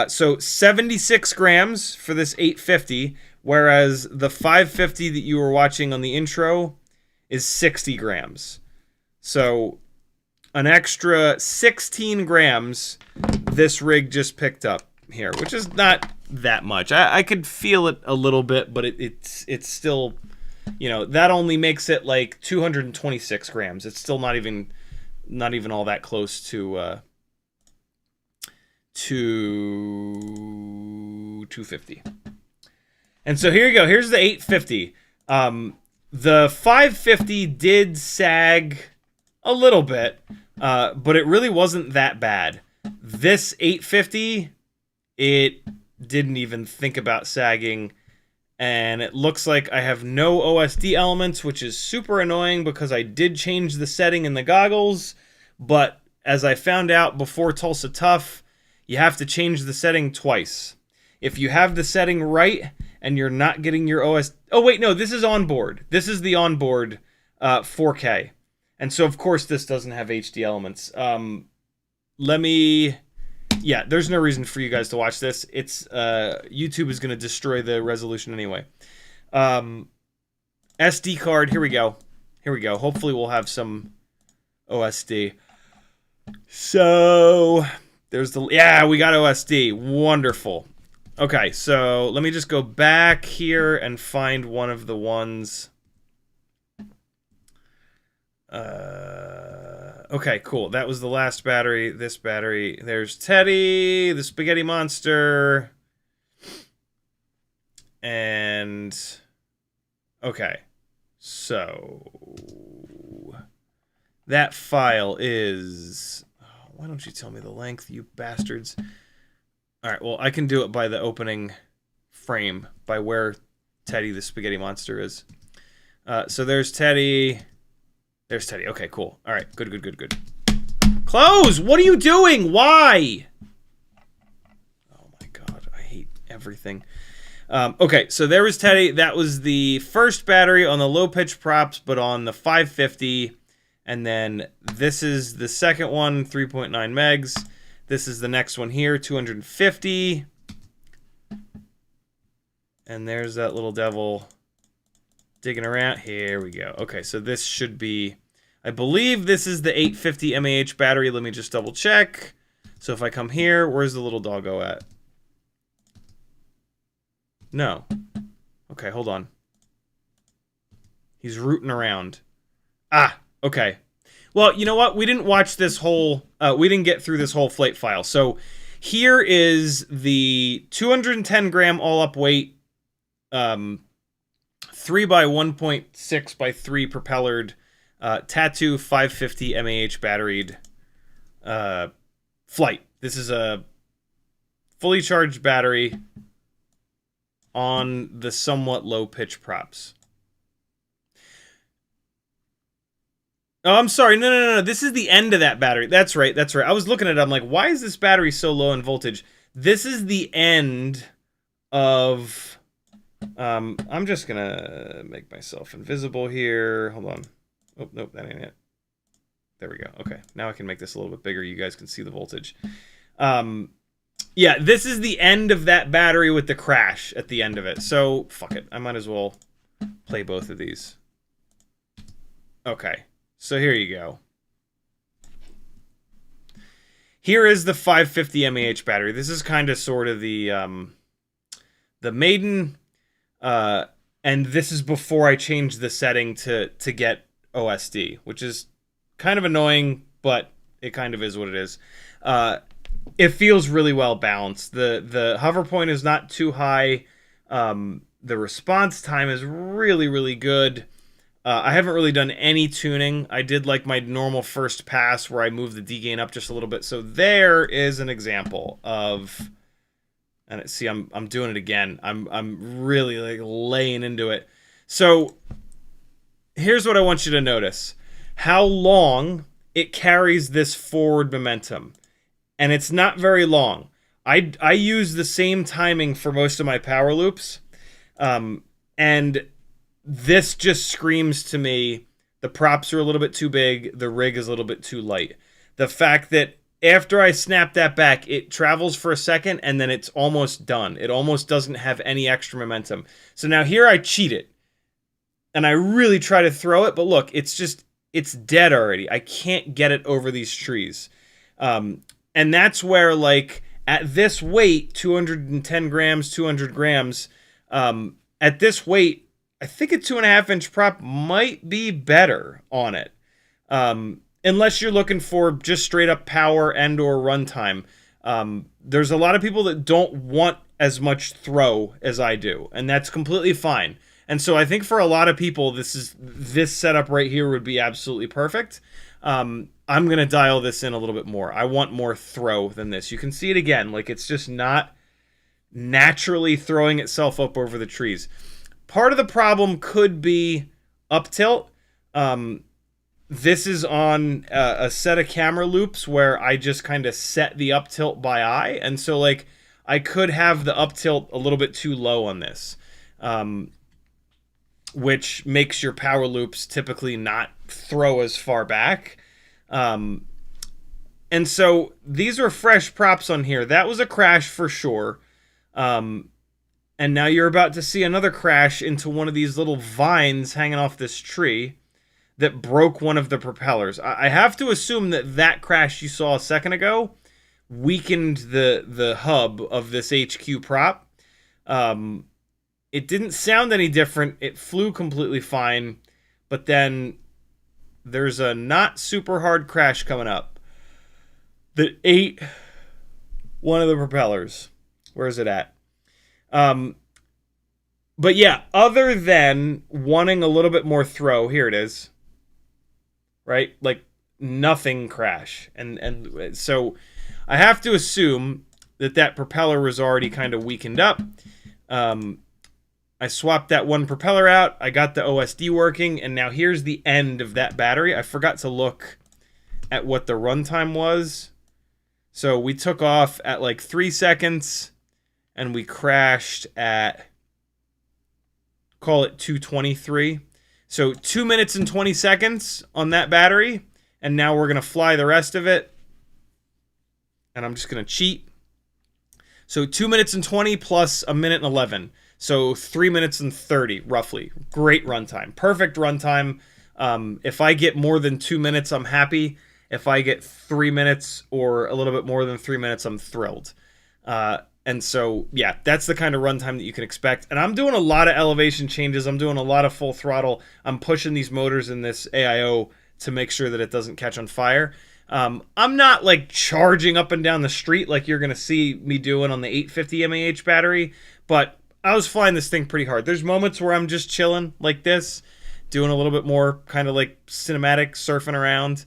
So 76 grams for this 850, whereas the 550 that you were watching on the intro is 60 grams. So an extra 16 grams this rig just picked up here, which is not that much. I could feel it a little bit, but it's still, you know, that only makes it like 226 grams. It's still not even all that close to 250. And so here you go. Here's the 850. The 550 did sag a little bit, but it really wasn't that bad. This 850, it didn't even think about sagging, and it looks like I have no OSD elements, which is super annoying because I did change the setting in the goggles, but as I found out before Tulsa Tough, you have to change the setting twice. If you have the setting right and you're not getting your OS... Oh, wait, no, this is onboard. This is the onboard 4K. And so, of course, this doesn't have HD elements. Yeah, there's no reason for you guys to watch this. It's YouTube is going to destroy the resolution anyway. SD card, here we go. Hopefully we'll have some OSD. So, yeah, we got OSD. Wonderful. Okay, so let me just go back here and find one of the ones... okay, cool. That was the last battery. This battery. There's Teddy, the spaghetti monster. And... okay. So... that file is... oh, why don't you tell me the length, you bastards? Alright, well, I can do it by the opening frame, by where Teddy, the spaghetti monster, is. So there's Teddy... there's Teddy. Okay, cool. All right, good. Close! What are you doing? Why? Oh my god, I hate everything. Okay, so there was Teddy. That was the first battery on the low pitch props, but on the 550. And then this is the second one, 3.9 megs. This is the next one here, 250. And there's that little devil digging around. Here we go. Okay, so this should be... I believe this is the 850 mAh battery. Let me just double check. So if I come here, where's the little doggo at? No. Okay, hold on. He's rooting around. Ah, okay. Well, you know what? We didn't watch this whole... we didn't get through this whole flight file. So here is the 210 gram all-up weight 3 by 1.6 by 3 propellered Tattoo 550 mAh batteried flight. This is a fully charged battery on the somewhat low pitch props. Oh, I'm sorry. No. This is the end of that battery. That's right. I was looking at it. I'm like, why is this battery so low in voltage? This is the end of... I'm just going to make myself invisible here. Hold on. Oh, nope, that ain't it. There we go. Okay, now I can make this a little bit bigger. You guys can see the voltage. Yeah, this is the end of that battery with the crash at the end of it. So, fuck it. I might as well play both of these. Okay, so here you go. here is the 550 mAh battery. This is kind of sort of the maiden, and this is before I changed the setting to get OSD, which is kind of annoying, but it kind of is what it is. It feels really well balanced. The hover point is not too high. The response time is really, really good. I haven't really done any tuning. I did like my normal first pass where I moved the D-gain up just a little bit. So there is an example of, and see, I'm doing it again. I'm really like laying into it. So here's what I want you to notice: how long it carries this forward momentum, and it's not very long. I use the same timing for most of my power loops, and this just screams to me the props are a little bit too big, the rig is a little bit too light. The fact that after I snap that back, it travels for a second and then it's almost done. It almost doesn't have any extra momentum. So now here I cheat it, and I really try to throw it, but look, it's dead already. I can't get it over these trees. And that's where, like, at this weight, 210 grams, 200 grams, at this weight, I think a 2.5-inch prop might be better on it. Unless you're looking for just straight up power and or runtime. There's a lot of people that don't want as much throw as I do, and that's completely fine. And so I think for a lot of people, this setup right here would be absolutely perfect. I'm going to dial this in a little bit more. I want more throw than this. You can see it again. Like, it's just not naturally throwing itself up over the trees. Part of the problem could be up tilt. This is on a set of camera loops where I just kind of set the up tilt by eye. And so, like, I could have the up tilt a little bit too low on this, which makes your power loops typically not throw as far back. And so these are fresh props on here. That was a crash for sure. And now you're about to see another crash into one of these little vines hanging off this tree that broke one of the propellers. I have to assume that crash you saw a second ago weakened the hub of this HQ prop. It didn't sound any different. It flew completely fine. But then there's a not super hard crash coming up that ate one of the propellers. Where is it at? But yeah, other than wanting a little bit more throw, here it is. Right? Like, nothing crash. And so I have to assume that propeller was already kind of weakened up. I swapped that one propeller out. I got the OSD working, and now here's the end of that battery. I forgot to look at what the runtime was. So we took off at like 3 seconds, and we crashed at, call it 2:23. So 2 minutes and 20 seconds on that battery, and now we're going to fly the rest of it. And I'm just going to cheat. So 2 minutes and 20 plus a minute and 11. So 3 minutes and 30, roughly. Great runtime. Perfect runtime. If I get more than 2 minutes, I'm happy. If I get 3 minutes or a little bit more than 3 minutes, I'm thrilled. And so, yeah, that's the kind of runtime that you can expect. And I'm doing a lot of elevation changes. I'm doing a lot of full throttle. I'm pushing these motors in this AIO to make sure that it doesn't catch on fire. I'm not like charging up and down the street like you're going to see me doing on the 850 mAh battery, but I was flying this thing pretty hard. There's moments where I'm just chilling like this, doing a little bit more kind of like cinematic, surfing around.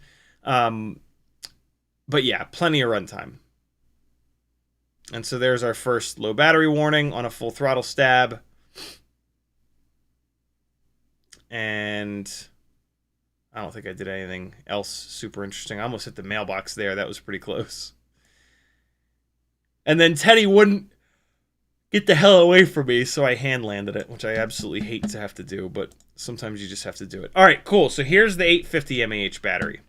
But yeah, plenty of runtime. And so there's our first low battery warning on a full throttle stab. And I don't think I did anything else super interesting. I almost hit the mailbox there. That was pretty close. And then Teddy wouldn't get the hell away from me, so I hand landed it, which I absolutely hate to have to do, but sometimes you just have to do it. All right, cool. So here's the 850 mAh battery.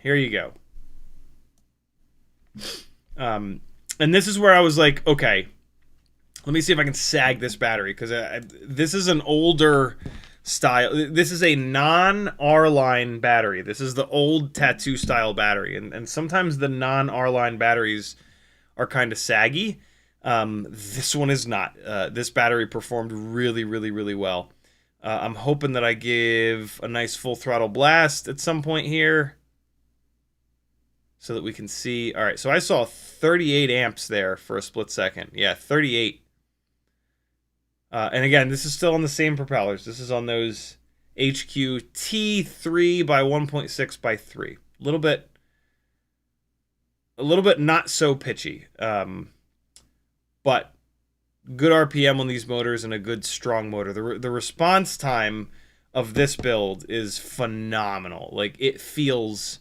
Here you go. And this is where I was like, okay, let me see if I can sag this battery, because this is an older style. This is a non-R line battery. This is the old tattoo style battery, and sometimes the non-R line batteries are kind of saggy. This one is not. This battery performed really, really, really well. I'm hoping that I give a nice full throttle blast at some point here so that we can see. All right, so I saw 38 amps there for a split second. Yeah, 38. And again, this is still on the same propellers. This is on those HQ T3 by 1.6 by 3. A little bit not so pitchy. But good RPM on these motors and a good strong motor. The response time of this build is phenomenal. Like, it feels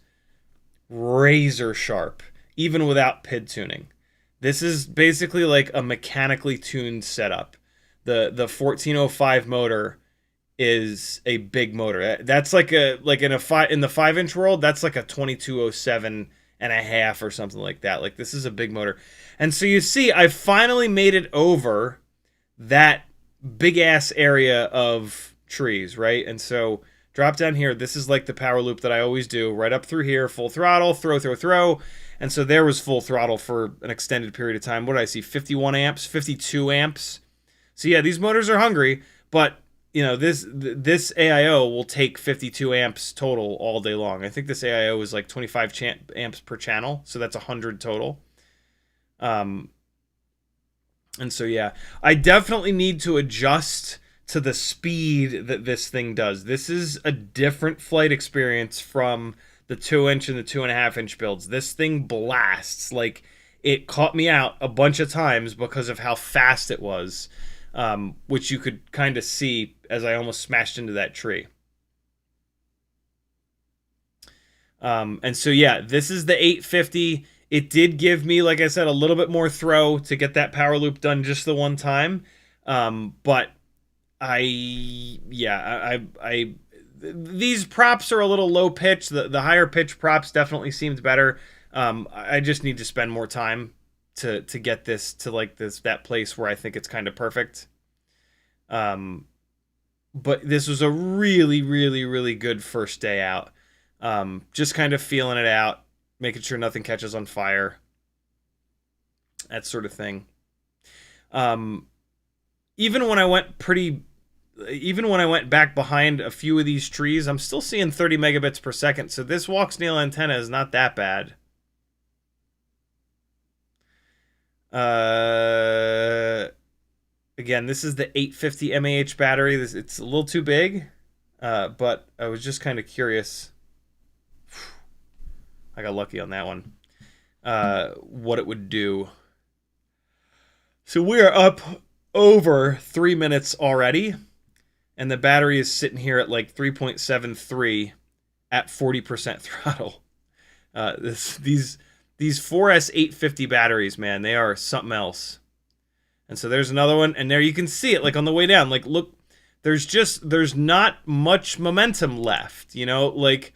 razor sharp even without PID tuning. This is basically like a mechanically tuned setup. The 1405 motor is a big motor. That's like in the 5-inch world, that's like a 2207 and a half or something like that. Like, this is a big motor. And so you see, I finally made it over that big ass area of trees, right? And so drop down here. This is like the power loop that I always do, right up through here, full throttle, throw. And so there was full throttle for an extended period of time. What did I see? 51 amps, 52 amps. So yeah, these motors are hungry, but you know, this AIO will take 52 amps total all day long. I think this AIO is like 25 amps per channel, so that's 100 total. And so yeah, I definitely need to adjust to the speed that this thing does. This is a different flight experience from the 2-inch and the 2.5-inch builds. This thing blasts. Like, it caught me out a bunch of times because of how fast it was. Which you could kind of see as I almost smashed into that tree. And so, yeah, this is the 850. It did give me, like I said, a little bit more throw to get that power loop done just the one time. But these props are a little low pitch. The higher pitch props definitely seemed better. I just need to spend more time to get this to like that place where I think it's kind of perfect. But this was a really, really, really good first day out. Just kind of feeling it out, making sure nothing catches on fire, that sort of thing. Even when I went back behind a few of these trees, I'm still seeing 30 megabits per second. So this walk-snail antenna is not that bad. Again, this is the 850 mAh battery. It's a little too big, but I was just kind of curious. I got lucky on that one. What it would do. So we are up over 3 minutes already, and the battery is sitting here at like 3.73 at 40% throttle. These 4S 850 batteries, man, they are something else. And so there's another one, and there you can see it, like on the way down. Like, look, there's not much momentum left, you know? Like,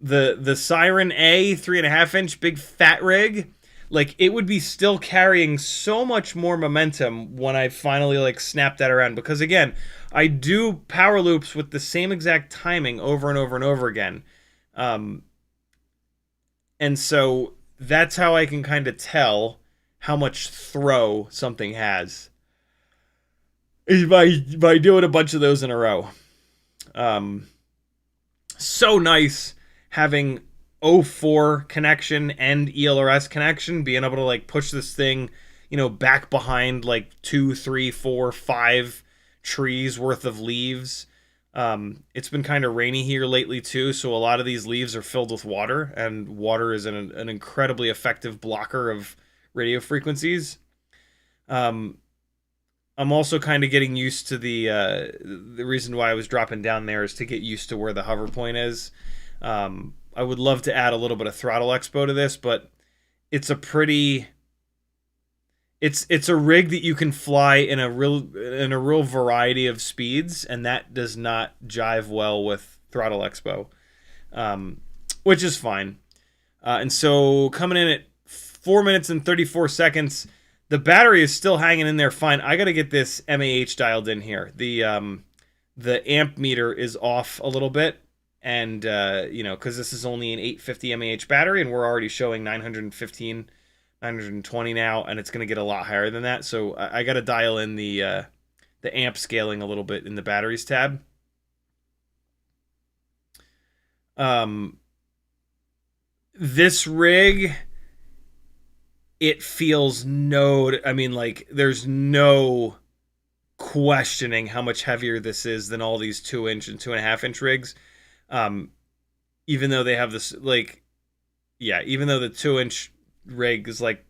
the Siren A 3.5-inch big fat rig, like, it would be still carrying so much more momentum when I finally, like, snap that around. Because, again, I do power loops with the same exact timing over and over and over again. And so that's how I can kind of tell how much throw something has, is by doing a bunch of those in a row. So nice having 04 connection and ELRS connection, being able to like push this thing, you know, back behind like 2, 3, 4, 5 trees worth of leaves. It's been kind of rainy here lately too, so a lot of these leaves are filled with water, and water is an incredibly effective blocker of radio frequencies. I'm also kind of getting used to the reason why I was dropping down there is to get used to where the hover point is. I would love to add a little bit of throttle expo to this, but it's a pretty... It's a rig that you can fly in a real variety of speeds, and that does not jive well with throttle expo, which is fine. And so coming in at 4 minutes and 34 seconds, the battery is still hanging in there fine. I got to get this MAH dialed in here. The the amp meter is off a little bit. And, you know, because this is only an 850 mAh battery, and we're already showing 915, 920 now, and it's going to get a lot higher than that. So I got to dial in the amp scaling a little bit in the batteries tab. This rig, it feels I mean, like, there's no questioning how much heavier this is than all these 2-inch and 2.5-inch rigs. Even though they have this, like, yeah, even though the 2-inch rig is like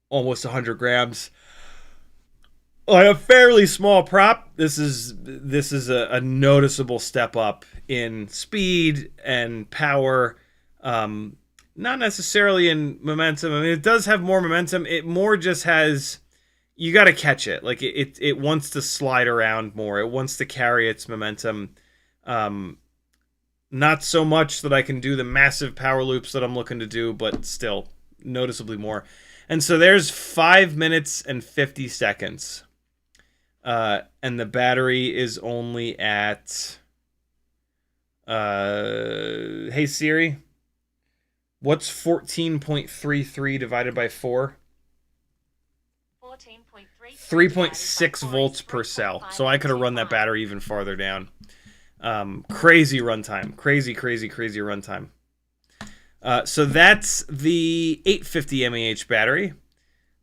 almost 100 grams on a fairly small prop, this is a noticeable step up in speed and power. Not necessarily in momentum. I mean, it does have more momentum. It more just has, you got to catch it. Like, it wants to slide around more. It wants to carry its momentum. Not so much that I can do the massive power loops that I'm looking to do, but still noticeably more. And so there's 5 minutes and 50 seconds. And the battery is only at, hey Siri, what's 14.33 divided by 4? 3.6 volts per cell. So I could have run that battery even farther down. Crazy runtime. Crazy runtime. So that's the 850 mAh battery.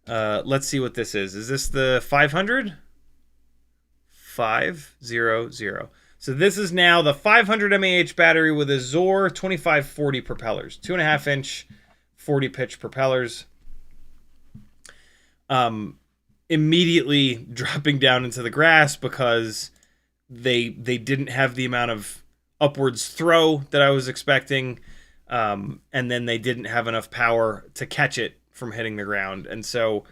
Let's see what this is. Is this the 500? 500. So this is now the 500 mAh battery with a Zor 2540 propellers. 2.5-inch 40-pitch propellers. Immediately dropping down into the grass because they didn't have the amount of upwards throw that I was expecting, and then they didn't have enough power to catch it from hitting the ground. And so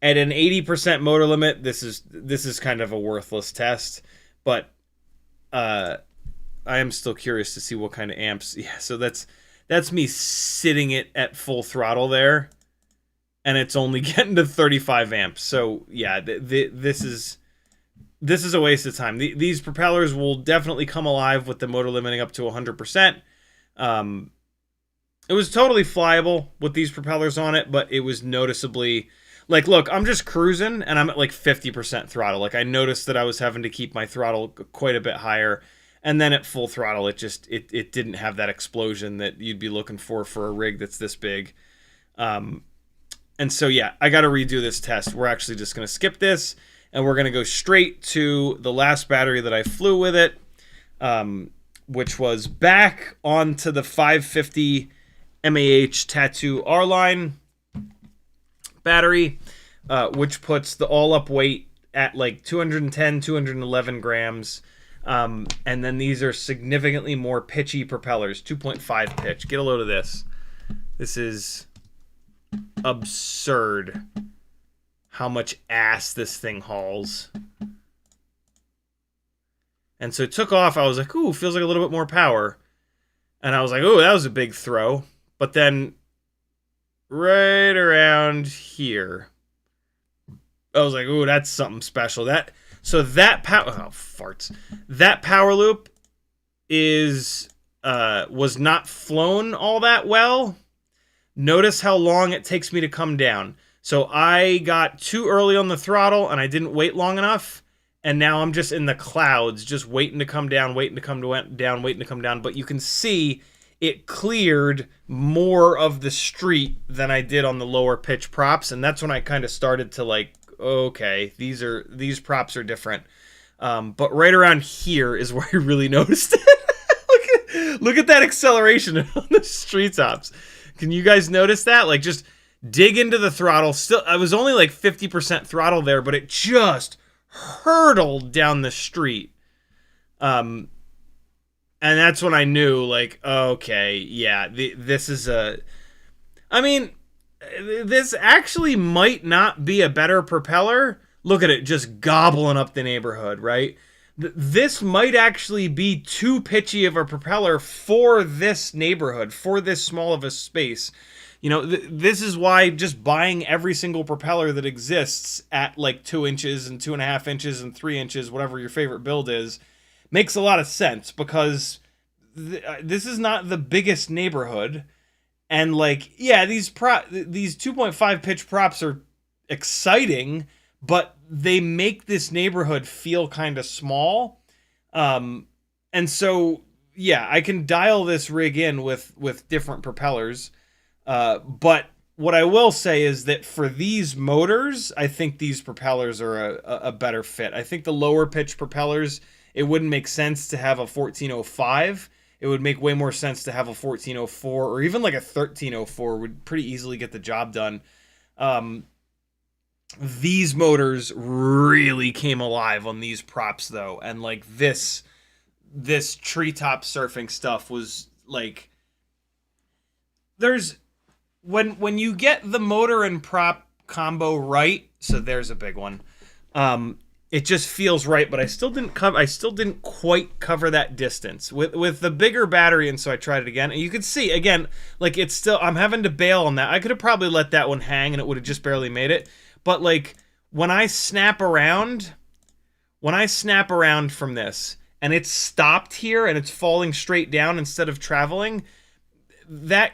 at an 80% motor limit, this is kind of a worthless test, but I am still curious to see what kind of amps. Yeah, so that's me sitting it at full throttle there, and it's only getting to 35 amps. So yeah, this is a waste of time. These propellers will definitely come alive with the motor limiting up to 100%. It was totally flyable with these propellers on it, but it was noticeably, like, look, I'm just cruising and I'm at like 50% throttle. Like, I noticed that I was having to keep my throttle quite a bit higher, and then at full throttle, it didn't have that explosion that you'd be looking for a rig that's this big. And so yeah, I got to redo this test. We're actually just going to skip this, and we're going to go straight to the last battery that I flew with it, which was back onto the 550 mAh Tattoo R-Line battery, which puts the all-up weight at like 210, 211 grams. And then these are significantly more pitchy propellers, 2.5 pitch. Get a load of this. This is absurd how much ass this thing hauls. And so it took off. I was like, ooh, feels like a little bit more power. And I was like, ooh, that was a big throw. But then right around here, I was like, ooh, that's something special. That power loop was not flown all that well. Notice how long it takes me to come down. So I got too early on the throttle and I didn't wait long enough. And now I'm just in the clouds, just waiting to come down, waiting to come down. But you can see it cleared more of the street than I did on the lower pitch props. And that's when I kind of started to like, okay, these props are different. But right around here is where I really noticed it. look at that acceleration on the street tops. Can you guys notice that? Like, just dig into the throttle. Still, I was only like 50% throttle there, but it just hurtled down the street. And that's when I knew, like, okay, yeah, this actually might not be a better propeller. Look at it just gobbling up the neighborhood, right? This might actually be too pitchy of a propeller for this neighborhood, for this small of a space. You know, this is why just buying every single propeller that exists at like 2 inches and 2.5 inches and 3 inches, whatever your favorite build is, makes a lot of sense, because this is not the biggest neighborhood. And like, yeah, these 2.5 pitch props are exciting, but they make this neighborhood feel kind of small. And so, yeah, I can dial this rig in with different propellers. But what I will say is that for these motors, I think these propellers are a better fit. I think the lower pitch propellers, it wouldn't make sense to have a 1405. It would make way more sense to have a 1404, or even like a 1304 would pretty easily get the job done. These motors really came alive on these props though, and like this treetop surfing stuff was like, there's when you get the motor and prop combo right, so there's a big one. It just feels right, but I still didn't quite cover that distance with the bigger battery, and so I tried it again. And you can see again, like it's still, I'm having to bail on that. I could have probably let that one hang and it would have just barely made it. But like when I snap around from this and it's stopped here and it's falling straight down instead of traveling, that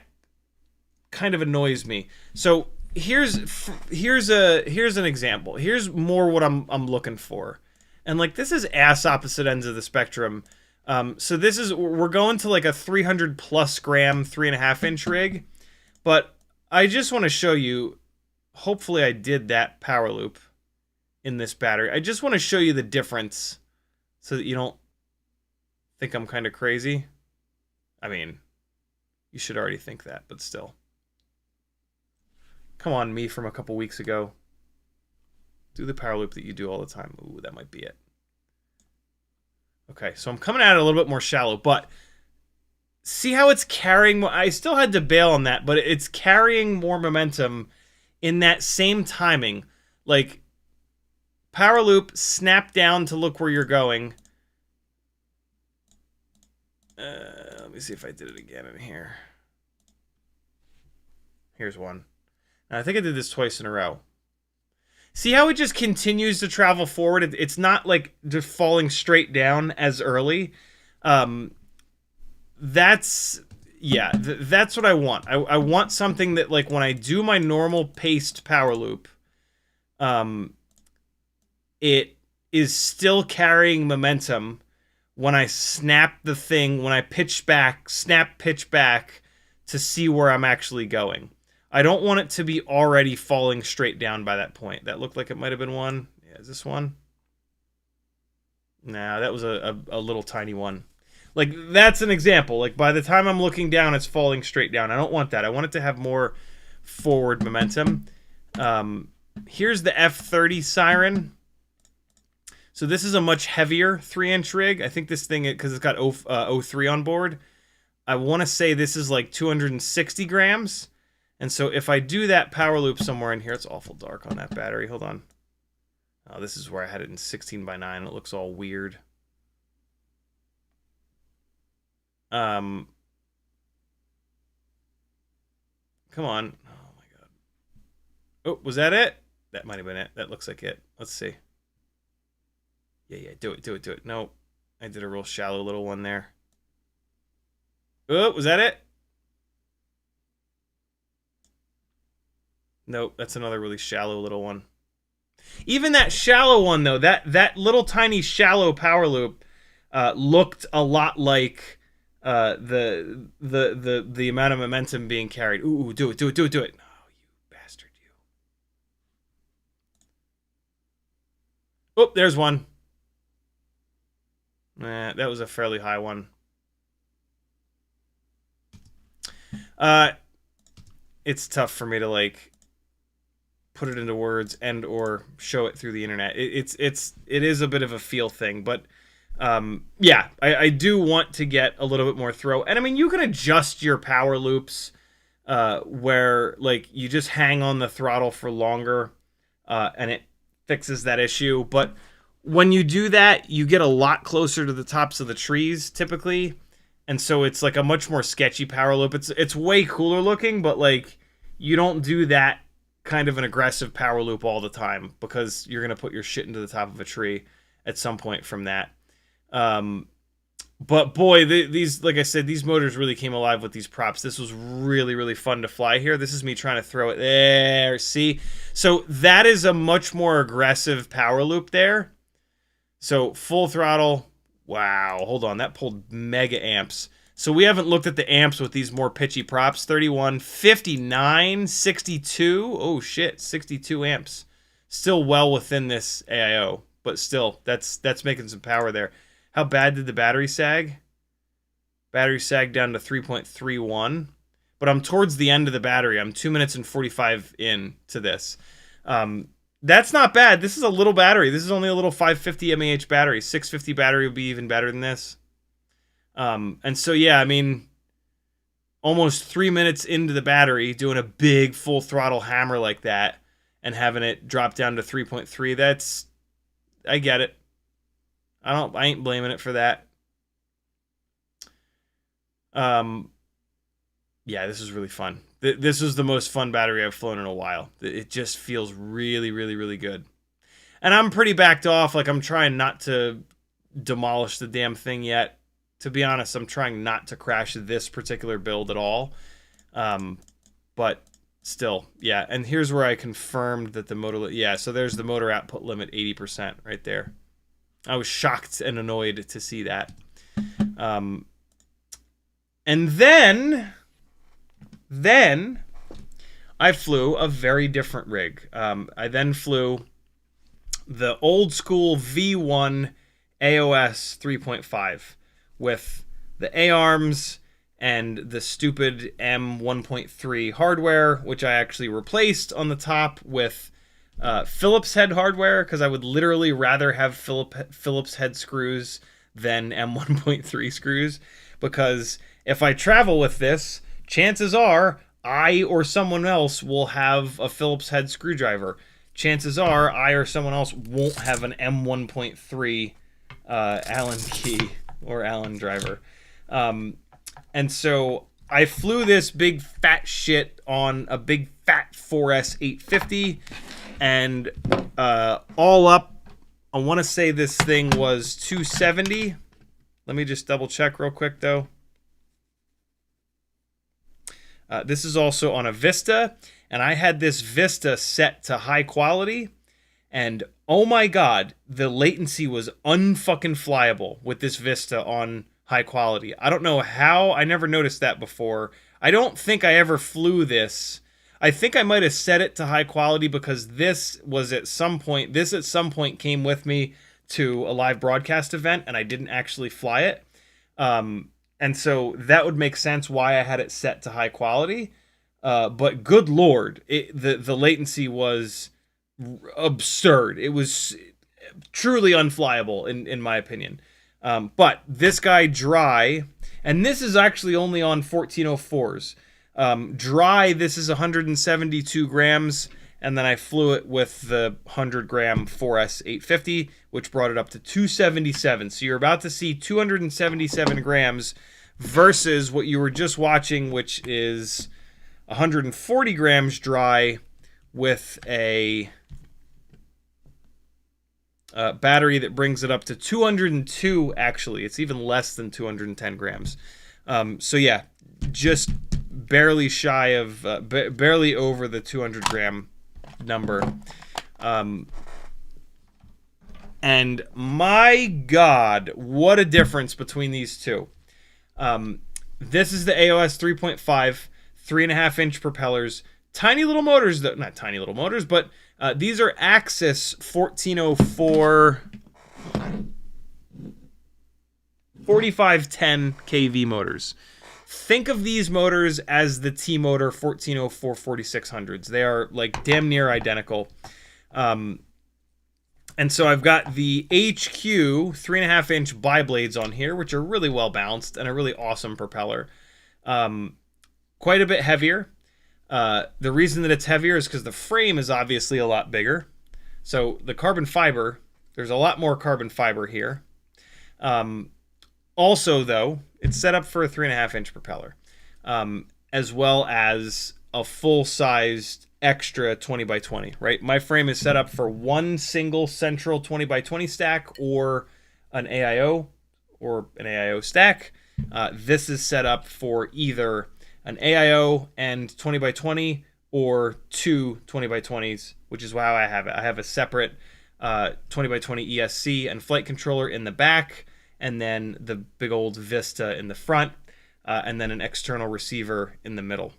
kind of annoys me. So here's an example. Here's more what I'm looking for. And like this is ass opposite ends of the spectrum. So this is, we're going to like a 300 plus gram 3.5 inch rig, but I just want to show you, hopefully I did that power loop in this battery. I just want to show you the difference so that you don't think I'm kind of crazy. I mean, you should already think that, but still. Come on, me from a couple weeks ago. Do the power loop that you do all the time. Ooh, that might be it. Okay, so I'm coming at it a little bit more shallow, but see how it's carrying? I still had to bail on that, but it's carrying more momentum in that same timing. Like, power loop, snap down to look where you're going. Let me see if I did it again in here. Here's one. I think I did this twice in a row. See how it just continues to travel forward? It's not like just falling straight down as early. That's what I want. I want something that, like, when I do my normal paced power loop, it is still carrying momentum when I snap the thing, when I pitch back to see where I'm actually going. I don't want it to be already falling straight down by that point. That looked like it might have been one. Yeah, is this one? Nah, that was a little tiny one. Like, that's an example. Like, by the time I'm looking down, it's falling straight down. I don't want that. I want it to have more forward momentum. Here's the F30 siren. So this is a much heavier 3-inch rig. I think this thing, because it's got 03 on board, I want to say this is like 260 grams. And so if I do that power loop somewhere in here, it's awful dark on that battery. Hold on. Oh, this is where I had it in 16:9. It looks all weird. Come on. Oh my god. Oh, was that it? That might have been it. That looks like it. Let's see. Yeah, do it. No, I did a real shallow little one there. Oh, was that it? Nope, that's another really shallow little one. Even that shallow one, though, that little tiny shallow power loop looked a lot like the amount of momentum being carried. Ooh, do it. Oh, you bastard, you. Oh, there's one. Nah, that was a fairly high one. It's tough for me to, like, put it into words and or show it through the internet. It is a bit of a feel thing, but yeah, I do want to get a little bit more throw. And I mean, you can adjust your power loops where, like, you just hang on the throttle for longer and it fixes that issue. But when you do that, you get a lot closer to the tops of the trees typically, and so it's like a much more sketchy power loop. It's way cooler looking, but like, you don't do that kind of an aggressive power loop all the time, because you're going to put your shit into the top of a tree at some point from that. But boy, these, like I said, these motors really came alive with these props. This was really, really fun to fly here. This is me trying to throw it there. See? So that is a much more aggressive power loop there. So full throttle. Wow. Hold on. That pulled mega amps. So we haven't looked at the amps with these more pitchy props. 31, 59, 62. Oh, shit. 62 amps. Still well within this AIO. But still, that's making some power there. How bad did the battery sag? Battery sag down to 3.31. But I'm towards the end of the battery. I'm 2 minutes and 45 in to this. That's not bad. This is a little battery. This is only a little 550 mAh battery. 650 battery would be even better than this. And so, yeah, I mean, almost 3 minutes into the battery, doing a big full throttle hammer like that and having it drop down to 3.3, that's... I get it. I ain't blaming it for that. Yeah, this is really fun. This is the most fun battery I've flown in a while. It just feels really, really, really good. And I'm pretty backed off. Like, I'm trying not to demolish the damn thing yet. To be honest, I'm trying not to crash this particular build at all. But still, yeah. And here's where I confirmed that the motor... Yeah, so there's the motor output limit, 80% right there. I was shocked and annoyed to see that. And then I flew a very different rig. I then flew the old school V1 AOS 3.5 with the A-arms and the stupid M1.3 hardware, which I actually replaced on the top with Phillips head hardware, because I would literally rather have Phillips head screws than M1.3 screws, because if I travel with this, chances are I or someone else will have a Phillips head screwdriver. Chances are I or someone else won't have an M1.3 Allen key or Allen driver. And so I flew this big fat shit on a big fat 4S 850, and all up, I want to say this thing was 270. Let me just double check real quick though. This is also on a Vista, and I had this Vista set to high quality, and oh my god, the latency was unfucking flyable with this Vista on high quality. I don't know how. I never noticed that before. I don't think I ever flew this. I think I might have set it to high quality because this at some point came with me to a live broadcast event, and I didn't actually fly it. And so that would make sense why I had it set to high quality. But good lord, the latency was absurd. It was truly unflyable in my opinion. But this guy dry, and this is actually only on 1404s. Dry, this is 172 grams, and then I flew it with the 100 gram 4S 850, which brought it up to 277. So you're about to see 277 grams versus what you were just watching, which is 140 grams dry with a battery that brings it up to 202. Actually, it's even less than 210 grams. So yeah, just barely shy of, barely over the 200 gram number. And my god, what a difference between these two. This is the AOS 3.5, 3.5 inch propellers, tiny little motors, though, not tiny little motors, but these are Axis 1404 4510 kV motors. Think of these motors as the T-Motor 1404 4600s. They are like damn near identical. And so I've got the HQ 3.5 inch bi-blades on here, which are really well balanced and a really awesome propeller. Quite a bit heavier. The reason that it's heavier is because the frame is obviously a lot bigger. So the carbon fiber, there's a lot more carbon fiber here. Also, though, it's set up for a 3.5 inch propeller, as well as a full-sized extra 20 by 20, right? My frame is set up for one single central 20 by 20 stack or an AIO stack. This is set up for either an AIO and 20 by 20 or two 20 by 20s, which is how I have it. I have a separate 20 by 20 ESC and flight controller in the back, and then the big old Vista in the front, and then an external receiver in the middle.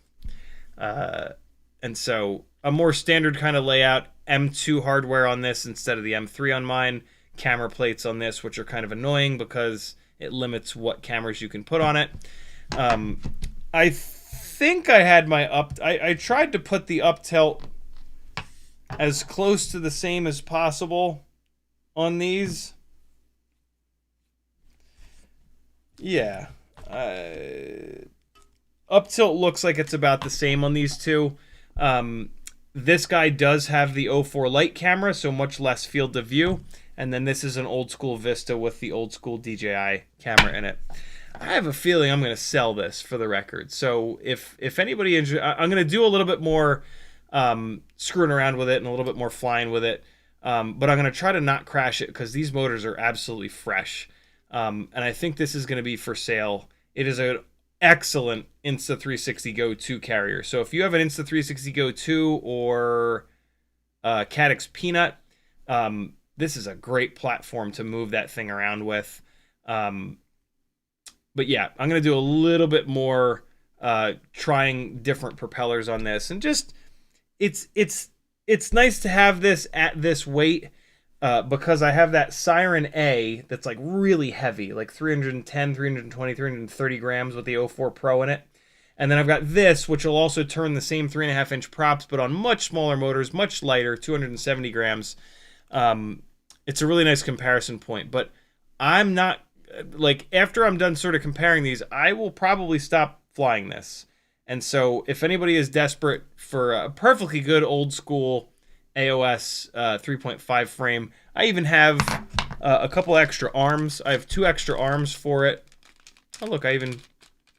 And so a more standard kind of layout, M2 hardware on this instead of the M3 on mine, camera plates on this, which are kind of annoying because it limits what cameras you can put on it. I think I had my I tried to put the up tilt as close to the same as possible on these. Yeah. Up tilt looks like it's about the same on these two. This guy does have the 04 light camera, so much less field of view. And then this is an old school Vista with the old school DJI camera in it. I have a feeling I'm going to sell this, for the record. So if anybody I'm going to do a little bit more screwing around with it and a little bit more flying with it. But I'm going to try to not crash it because these motors are absolutely fresh. And I think this is going to be for sale. It is an excellent Insta360 Go 2 carrier. So if you have an Insta360 Go 2 or Caddx Peanut, this is a great platform to move that thing around with. But yeah, I'm going to do a little bit more trying different propellers on this. And just, it's nice to have this at this weight because I have that Siren A that's like really heavy, like 310, 320, 330 grams with the 04 Pro in it. And then I've got this, which will also turn the same 3.5-inch props, but on much smaller motors, much lighter, 270 grams. It's a really nice comparison point, but I'm not, like, after I'm done sort of comparing these, I will probably stop flying this. And so if anybody is desperate for a perfectly good old school AOS 3.5 frame, I even have a couple extra arms. I have 2 extra arms for it. Oh, look, I even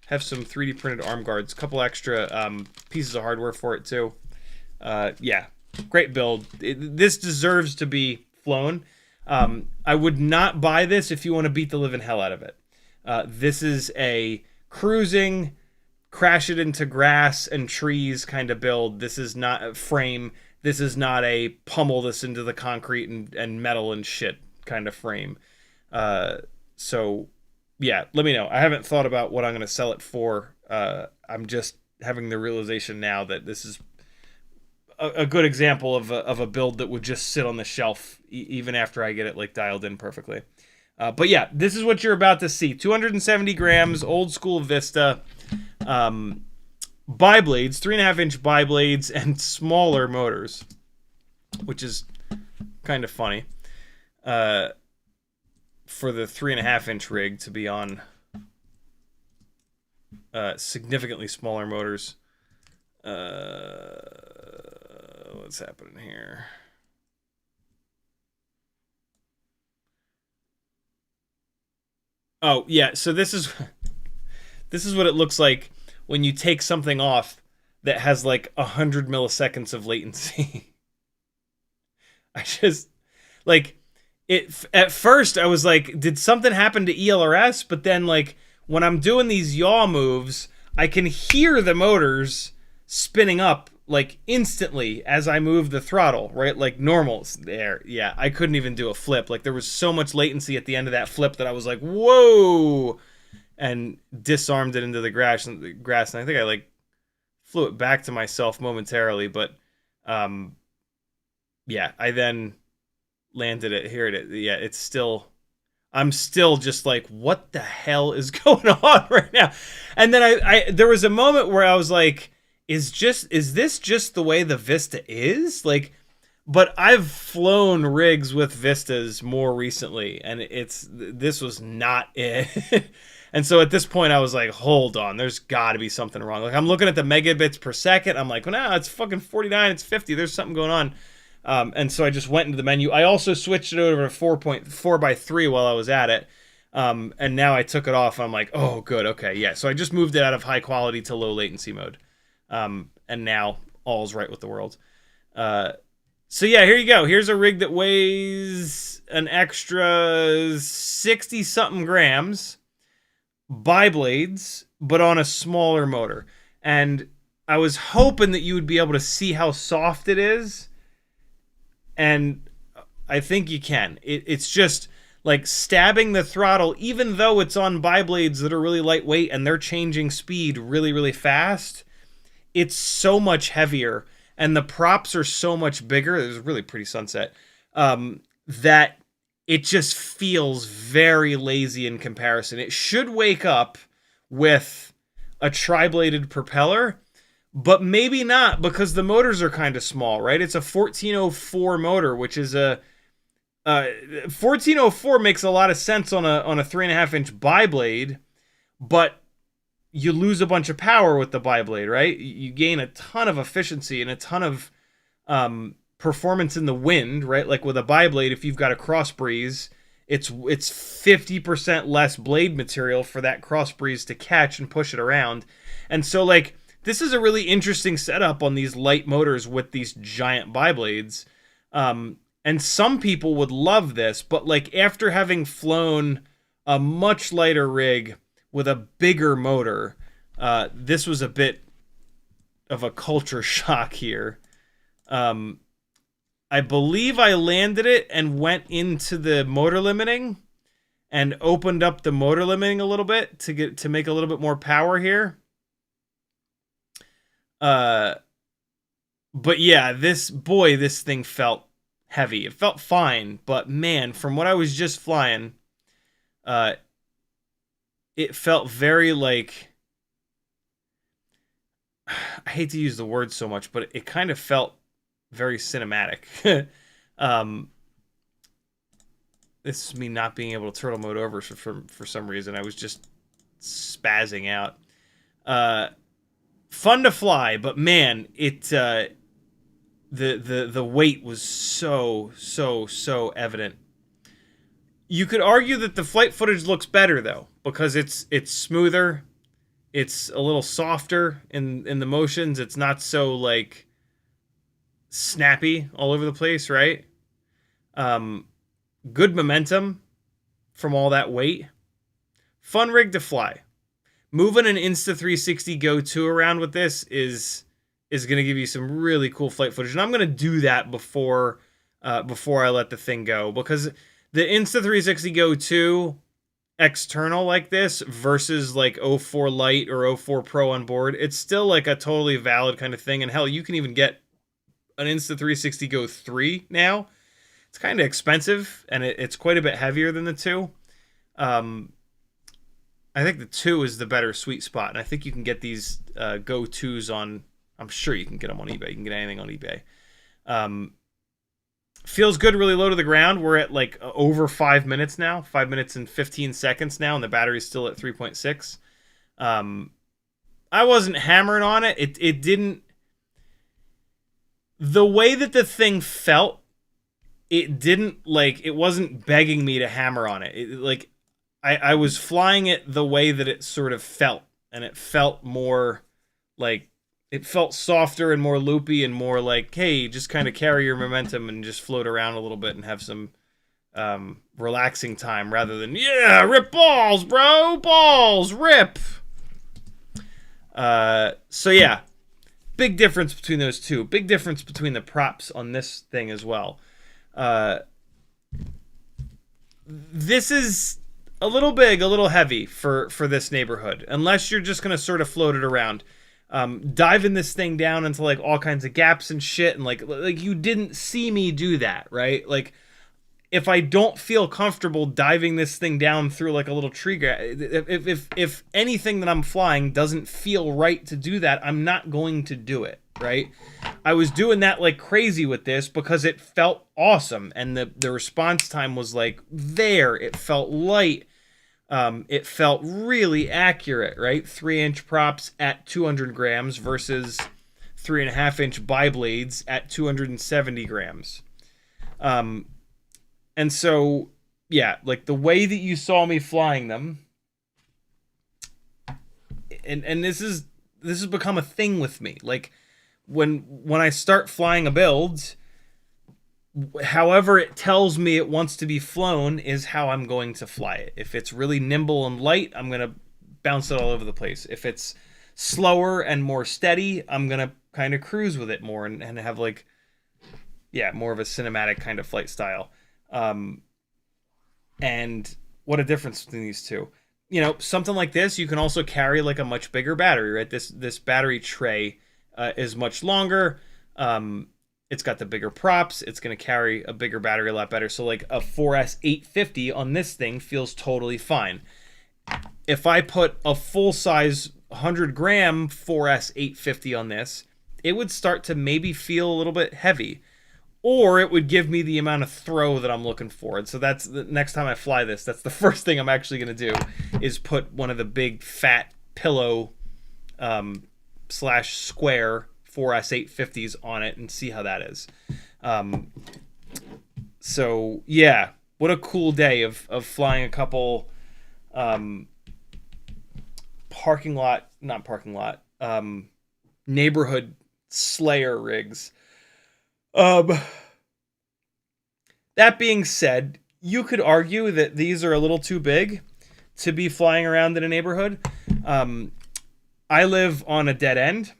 have some 3D printed arm guards, a couple extra pieces of hardware for it too. Yeah, great build. This deserves to be flown. I would not buy this if you want to beat the living hell out of it. This is a cruising, crash it into grass and trees kind of build. This is not a frame. This is not a pummel this into the concrete and metal and shit kind of frame. So, yeah, let me know. I haven't thought about what I'm going to sell it for. I'm just having the realization now that this is a good example of a build that would just sit on the shelf even after I get it like dialed in perfectly. But yeah, this is what you're about to see. 270 grams, old school Vista, biblades, 3.5-inch biblades, and smaller motors, which is kind of funny for the 3.5-inch rig to be on significantly smaller motors. What's happening here? Oh, yeah, so this is what it looks like when you take something off that has like 100 milliseconds of latency. I just, like, it at first I was like, did something happen to ELRS? But then, like, when I'm doing these yaw moves, I can hear the motors spinning up like instantly as I move the throttle, right? Like normal there. Yeah, I couldn't even do a flip. Like there was so much latency at the end of that flip that I was like, whoa, and disarmed it into the grass. And I think I like flew it back to myself momentarily, but yeah, I then landed it here. Yeah, it's still, I'm still just like, what the hell is going on right now? And then I there was a moment where I was like, is this just the way the Vista is? Like, but I've flown rigs with Vistas more recently, and this was not it. And so at this point, I was like, hold on, there's got to be something wrong. Like, I'm looking at the megabits per second. I'm like, well, no, it's fucking 49, it's 50. There's something going on. And so I just went into the menu. I also switched it over to 4.4x3 while I was at it. And now I took it off. I'm like, oh, good. Okay, yeah. So I just moved it out of high quality to low latency mode. And and now all's right with the world. So yeah, here you go. Here's a rig that weighs an extra 60 something grams, bi-blades, but on a smaller motor. And I was hoping that you would be able to see how soft it is, and I think you can. It's just like stabbing the throttle, even though it's on bi-blades that are really lightweight and they're changing speed really, really fast. It's so much heavier, and the props are so much bigger. There's a really pretty sunset, that it just feels very lazy in comparison. It should wake up with a tri-bladed propeller, but maybe not, because the motors are kind of small, right? It's a 1404 motor, which is a 1404 makes a lot of sense on a 3.5-inch bi-blade, but you lose a bunch of power with the bi-blade, right? You gain a ton of efficiency and a ton of performance in the wind, right? Like with a bi-blade, if you've got a cross breeze, it's 50% less blade material for that cross breeze to catch and push it around. And so like this is a really interesting setup on these light motors with these giant bi-blades. And some people would love this, but like after having flown a much lighter rig with a bigger motor, this was a bit of a culture shock here. I believe I landed it and went into the motor limiting and opened up the motor limiting a little bit to make a little bit more power here. But yeah, this thing felt heavy. It felt fine, but man, from what I was just flying, it felt very like, I hate to use the word so much, but it kind of felt very cinematic. This is me not being able to turtle mode over for some reason. I was just spazzing out. Fun to fly, but man, it the weight was so evident. You could argue that the flight footage looks better though, because it's smoother, it's a little softer in the motions. It's not so like snappy all over the place, right? Good momentum from all that weight. Fun rig to fly. Moving an Insta360 Go 2 around with this is going to give you some really cool flight footage, and I'm going to do that before I let the thing go, because the Insta360 Go 2 external like this versus like 04 Lite or 04 Pro on board, it's still like a totally valid kind of thing. And hell, you can even get an Insta360 Go 3 now. It's kind of expensive, and it's quite a bit heavier than the 2. I think the 2 is the better sweet spot, and I think you can get these Go 2s on, I'm sure you can get them on eBay. You can get anything on eBay. Feels good, really low to the ground. We're at like over 5 minutes now, 5 minutes and 15 seconds now, and the battery's still at 3.6. I wasn't hammering on it. It didn't, the way that the thing felt, it didn't like, it wasn't begging me to hammer on it. Like I was flying it the way that it sort of felt, and it felt more like, it felt softer and more loopy and more like, hey, just kind of carry your momentum and just float around a little bit and have some relaxing time, rather than, yeah, rip balls, bro, balls, rip. So yeah, big difference between those two. Big difference between the props on this thing as well. This is a little big, a little heavy for this neighborhood, unless you're just going to sort of float it around. Diving this thing down into like all kinds of gaps and shit, and like you didn't see me do that, right? Like, if I don't feel comfortable diving this thing down through like a little tree, if anything that I'm flying doesn't feel right to do that, I'm not going to do it, right? I was doing that like crazy with this because it felt awesome, and the response time was like there. It felt light. It felt really accurate, right? 3-inch props at 200 grams versus 3.5-inch bi-blades at 270 grams. And so, yeah, like the way that you saw me flying them, and this has become a thing with me. Like, when I start flying a build, however it tells me it wants to be flown is how I'm going to fly it. If it's really nimble and light, I'm going to bounce it all over the place. If it's slower and more steady, I'm going to kind of cruise with it more and have like, yeah, more of a cinematic kind of flight style. And what a difference between these two. You know, something like this, you can also carry like a much bigger battery, right? This battery tray is much longer. It's got the bigger props. It's going to carry a bigger battery a lot better. So like a 4S 850 on this thing feels totally fine. If I put a full-size 100-gram 4S 850 on this, it would start to maybe feel a little bit heavy. Or it would give me the amount of throw that I'm looking for. And so that's the next time I fly this, that's the first thing I'm actually going to do is put one of the big fat pillow slash square 4S 850s on it and see how that is. So yeah, what a cool day of flying a couple neighborhood Slayer rigs. That being said, you could argue that these are a little too big to be flying around in a neighborhood. I live on a dead end,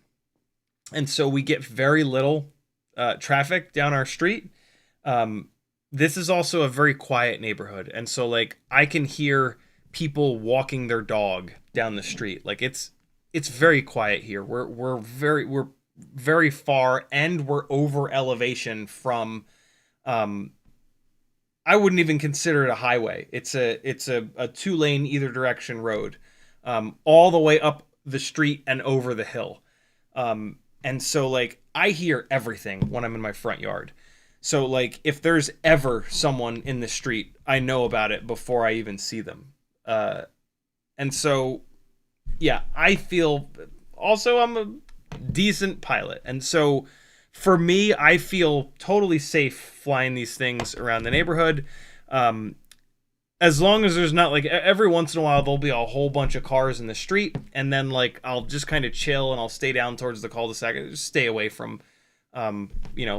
and so we get very little traffic down our street. This is also a very quiet neighborhood, and so like I can hear people walking their dog down the street. Like it's very quiet here. We're very far, and we're over elevation from I wouldn't even consider it a highway. It's a 2-lane either direction road, all the way up the street and over the hill. And so like I hear everything when I'm in my front yard. So like if there's ever someone in the street, I know about it before I even see them. And so yeah, I feel also I'm a decent pilot. And so for me, I feel totally safe flying these things around the neighborhood. As long as there's not like every once in a while, there'll be a whole bunch of cars in the street. And then like, I'll just kind of chill and I'll stay down towards the cul-de-sac and just stay away from,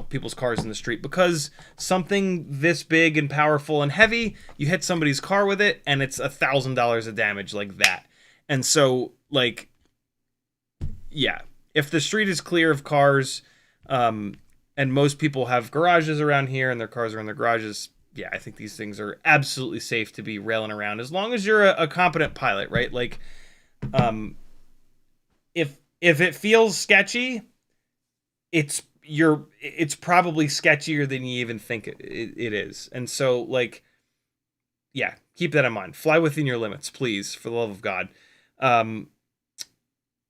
people's cars in the street, because something this big and powerful and heavy, you hit somebody's car with it and it's $1,000 of damage like that. And so like, yeah, if the street is clear of cars, and most people have garages around here and their cars are in their garages, yeah, I think these things are absolutely safe to be railing around as long as you're a competent pilot, right? Like, if it feels sketchy, it's probably sketchier than you even think it is. And so like, yeah, keep that in mind. Fly within your limits, please, for the love of God.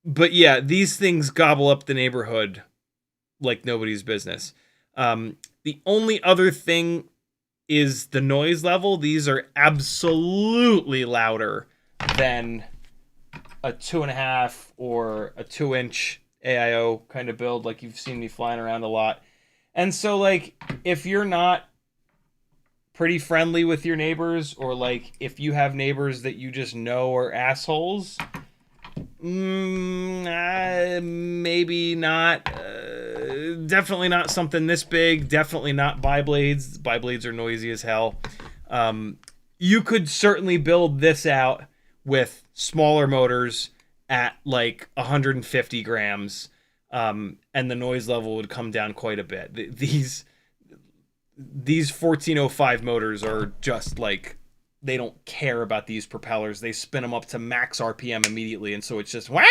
But yeah, these things gobble up the neighborhood like nobody's business. The only other thing is the noise level. These are absolutely louder than a 2.5 or a 2-inch AIO kind of build, like you've seen me flying around a lot. And so like if you're not pretty friendly with your neighbors, or like if you have neighbors that you just know are assholes, maybe not. Definitely not something this big. Definitely not bi-blades. Bi-blades are noisy as hell. You could certainly build this out with smaller motors at like 150 grams, and the noise level would come down quite a bit. These 1405 motors are just like, they don't care about these propellers. They spin them up to max RPM immediately, and so it's just wah!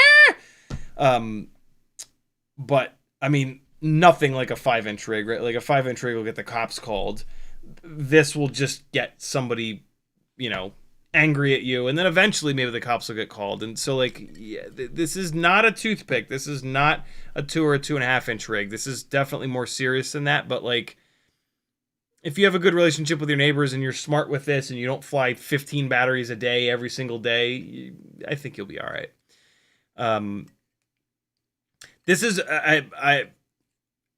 But I mean, nothing like a 5-inch rig, right? Like a 5-inch rig will get the cops called. This will just get somebody, angry at you, and then eventually maybe the cops will get called. And so like, yeah, this is not a toothpick. This is not a 2 or a 2.5-inch rig. This is definitely more serious than that. But like, if you have a good relationship with your neighbors and you're smart with this and you don't fly 15 batteries a day every single day, I think you'll be all right. This is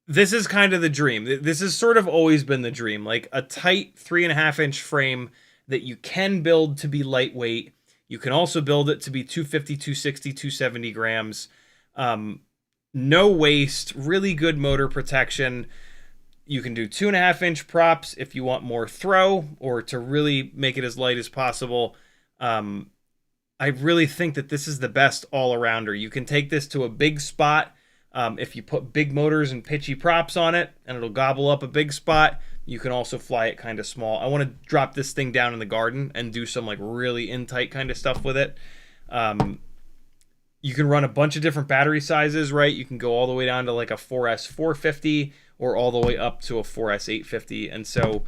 this is kind of the dream. This has sort of always been the dream, like a tight 3.5-inch frame that you can build to be lightweight. You can also build it to be 250, 260, 270 grams. no waste, really good motor protection. You can do 2.5-inch props if you want more throw or to really make it as light as possible. I really think that this is the best all-arounder. You can take this to a big spot if you put big motors and pitchy props on it, and it'll gobble up a big spot. You can also fly it kind of small. I want to drop this thing down in the garden and do some like really in-tight kind of stuff with it. You can run a bunch of different battery sizes, right? You can go all the way down to like a 4S 450 or all the way up to a 4S 850. And so,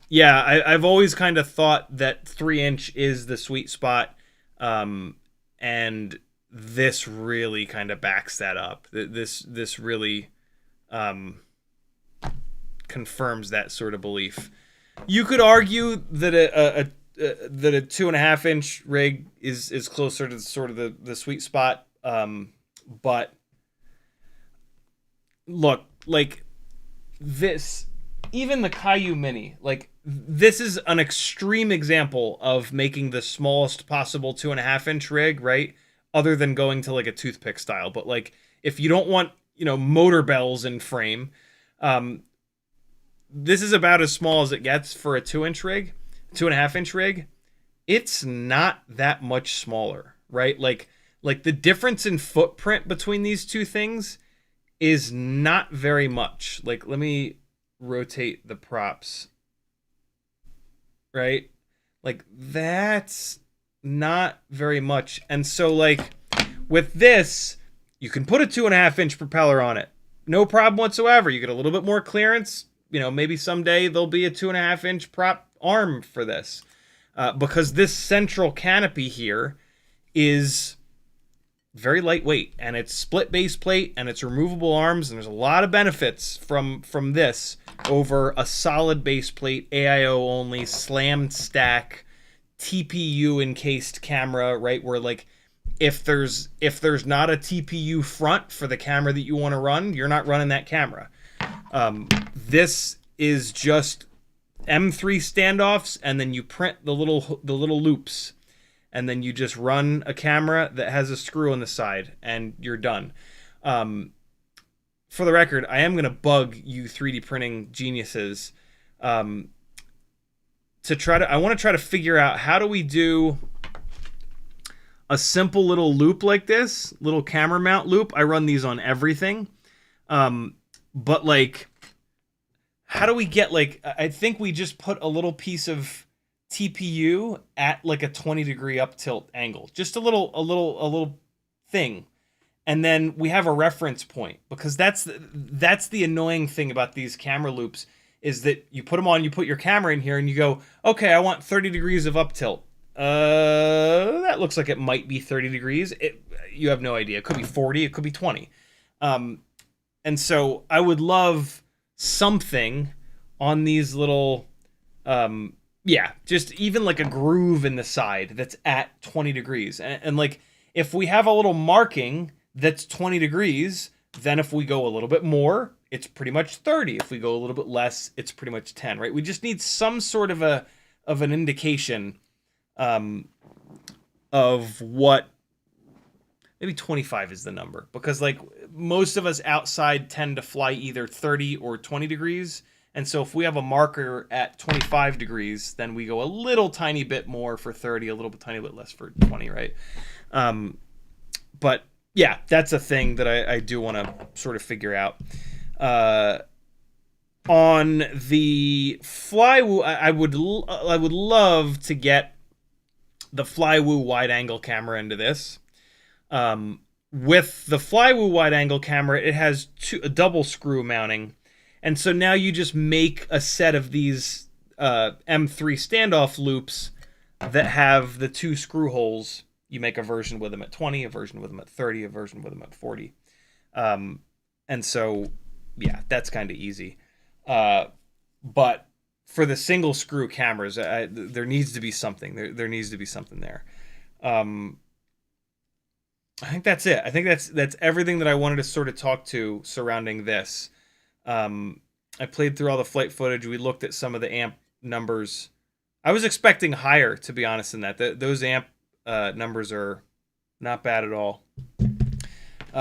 yeah, I've always kind of thought that 3-inch is the sweet spot. And this really kind of backs that up. This really confirms that sort of belief. You could argue that a 2.5-inch rig is closer to sort of the sweet spot. But look, like this, even the Caillou Mini, like this is an extreme example of making the smallest possible 2.5-inch rig, right? Other than going to like a toothpick style. But like, if you don't want, motor bells in frame, this is about as small as it gets for a 2-inch rig, 2.5-inch rig. It's not that much smaller, right? Like the difference in footprint between these two things is not very much. Like, let me rotate the props, right? Like, that's not very much. And so, like, with this, you can put a 2.5-inch propeller on it. No problem whatsoever. You get a little bit more clearance. Maybe someday there'll be a 2.5-inch prop arm for this. Because this central canopy here is very lightweight, and it's split base plate, and it's removable arms, and there's a lot of benefits from this over a solid base plate, AIO only, slammed stack, TPU encased camera, right? Where like if there's not a TPU front for the camera that you want to run, you're not running that camera. This is just M3 standoffs, and then you print the little loops, and then you just run a camera that has a screw on the side, and you're done. For the record, I am going to bug you 3D printing geniuses I want to try to figure out how do we do a simple little loop like this, little camera mount loop. I run these on everything. But like, how do we get like, I think we just put a little piece of TPU at like a 20-degree up tilt angle, just a little thing. And then we have a reference point, because that's the annoying thing about these camera loops is that you put them on, you put your camera in here and you go, okay, I want 30 degrees of up tilt. That looks like it might be 30 degrees. You have no idea. It could be 40, it could be 20. And so I would love something on these little, just even like a groove in the side that's at 20 degrees. And like, if we have a little marking that's 20 degrees, then if we go a little bit more, it's pretty much 30. If we go a little bit less, it's pretty much 10, right? We just need some sort of an indication of what, maybe 25 is the number, because like most of us outside tend to fly either 30 or 20 degrees. And so if we have a marker at 25 degrees, then we go a little tiny bit more for 30, a little bit tiny bit less for 20, right? But yeah, that's a thing that I do want to sort of figure out. On the Flywoo, I would love to get the Flywoo wide angle camera into this. With the Flywoo wide angle camera, it has a double screw mounting, and so now you just make a set of these M3 standoff loops that have the 2 screw holes. You make a version with them at 20, a version with them at 30, a version with them at 40. And so, yeah, that's kind of easy. But for the single screw cameras, there needs to be something. There needs to be something there. I think that's it. I think that's everything that I wanted to sort of talk to surrounding this. I played through all the flight footage. We looked at some of the amp numbers. I was expecting higher, to be honest, than that. Those amp numbers are not bad at all.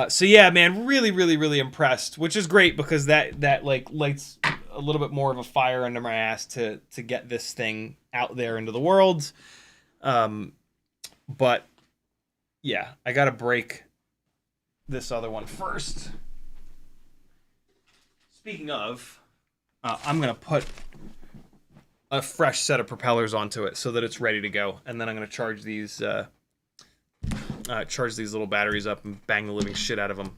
So yeah, man, really, really, really impressed, which is great because that like lights a little bit more of a fire under my ass to get this thing out there into the world. But yeah, I gotta break this other one first. Speaking of, I'm gonna put a fresh set of propellers onto it so that it's ready to go, and then I'm gonna charge these little batteries up and bang the living shit out of them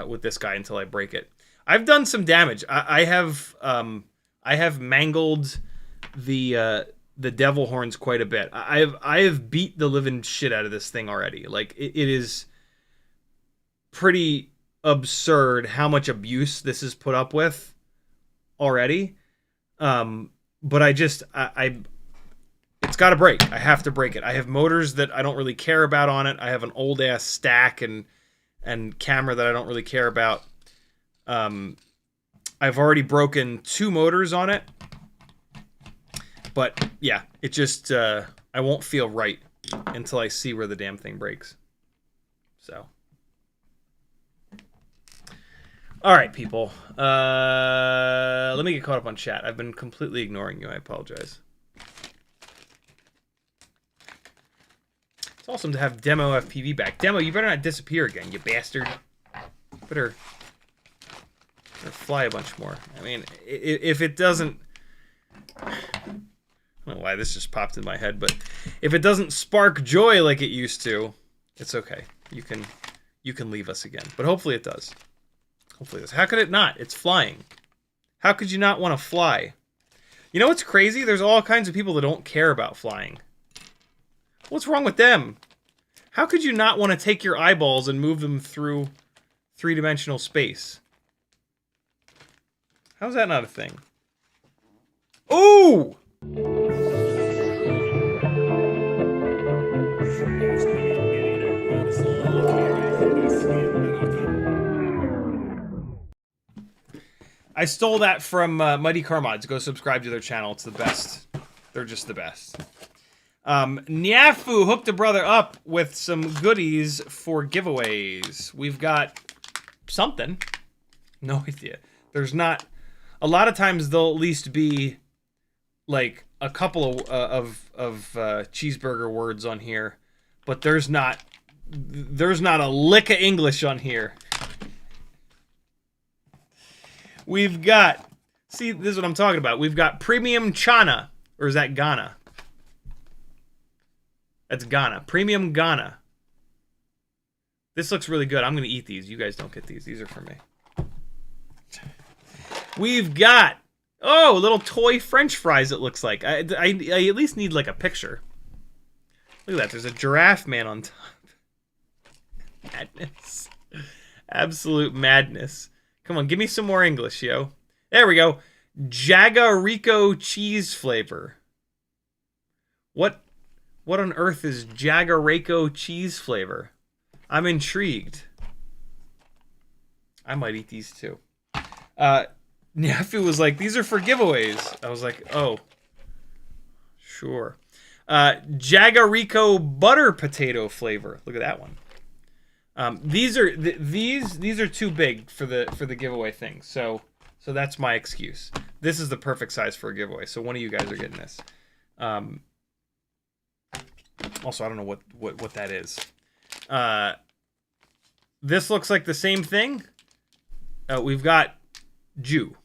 with this guy until I break it. I've done some damage. I have mangled the devil horns quite a bit. I have beat the living shit out of this thing already. Like it is pretty absurd how much abuse this is put up with already. But it's got to break. I have to break it. I have motors that I don't really care about on it. I have an old ass stack and camera that I don't really care about. I've already broken 2 motors on it. But yeah, it just I won't feel right until I see where the damn thing breaks. So, all right, people. Let me get caught up on chat. I've been completely ignoring you. I apologize. It's awesome to have Demo FPV back. Demo, you better not disappear again, you bastard. Better fly a bunch more. I mean, if it doesn't... I don't know why this just popped in my head, but if it doesn't spark joy like it used to, it's okay. You can leave us again. But hopefully it does. Hopefully it does. How could it not? It's flying. How could you not want to fly? You know what's crazy? There's all kinds of people that don't care about flying. What's wrong with them? How could you not want to take your eyeballs and move them through 3-dimensional space? How's that not a thing? Ooh! I stole that from Mighty Car Mods. Go subscribe to their channel. It's the best. They're just the best. Nyafu hooked a brother up with some goodies for giveaways. We've got something. No idea. There's not... A lot of times there'll at least be like a couple of cheeseburger words on here, but there's not a lick of English on here. We've got... See, this is what I'm talking about. We've got premium chana. Or is that Ghana? That's Ghana. Premium Ghana. This looks really good. I'm going to eat these. You guys don't get these. These are for me. We've got... Oh, little toy French fries, it looks like. I at least need, like, a picture. Look at that. There's a giraffe man on top. Madness. Absolute madness. Come on, give me some more English, yo. There we go. Jaggerico cheese flavor. What on earth is Jaggerico cheese flavor? I'm intrigued. I might eat these too. Nyafu was like, these are for giveaways. I was like, oh, sure. Jaggerico butter potato flavor. Look at that one. These are too big for the giveaway thing. So that's my excuse. This is the perfect size for a giveaway. So one of you guys are getting this. Also, I don't know what that is. This looks like the same thing. We've got Jew.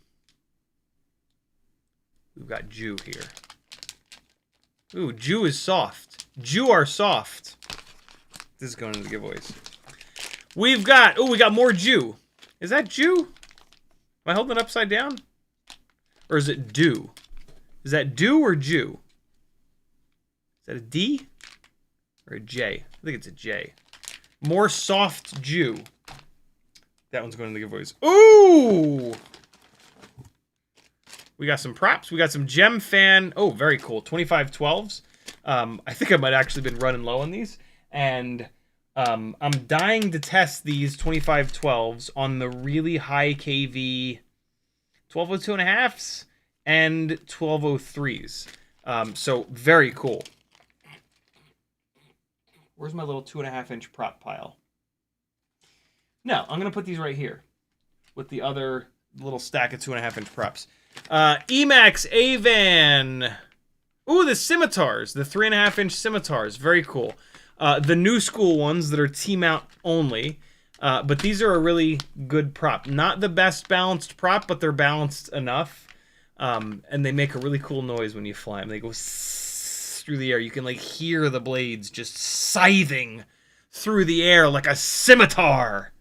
We've got Jew here. Ooh, Jew is soft. Jew are soft. This is going into the giveaways. We got more Jew. Is that Jew? Am I holding it upside down? Or is it do? Is that do or Jew? Is that a D? Or a J? I think it's a J. More soft Jew. That one's going to the giveaways. Ooh! We got some props. We got some Gem Fan. Oh, very cool. 2512s. I think I might actually been running low on these. And I'm dying to test these 2512s on the really high KV 1202.5s and 1203s. So very cool. Where's my little 2.5-inch prop pile? No, I'm going to put these right here with the other little stack of 2.5-inch props. Emax Avan. Ooh, the scimitars, the 3.5-inch scimitars, very cool. The new school ones that are T-mount only, but these are a really good prop. Not the best balanced prop, but they're balanced enough, and they make a really cool noise when you fly them. They go through the air. You can like hear the blades just scything through the air like a scimitar.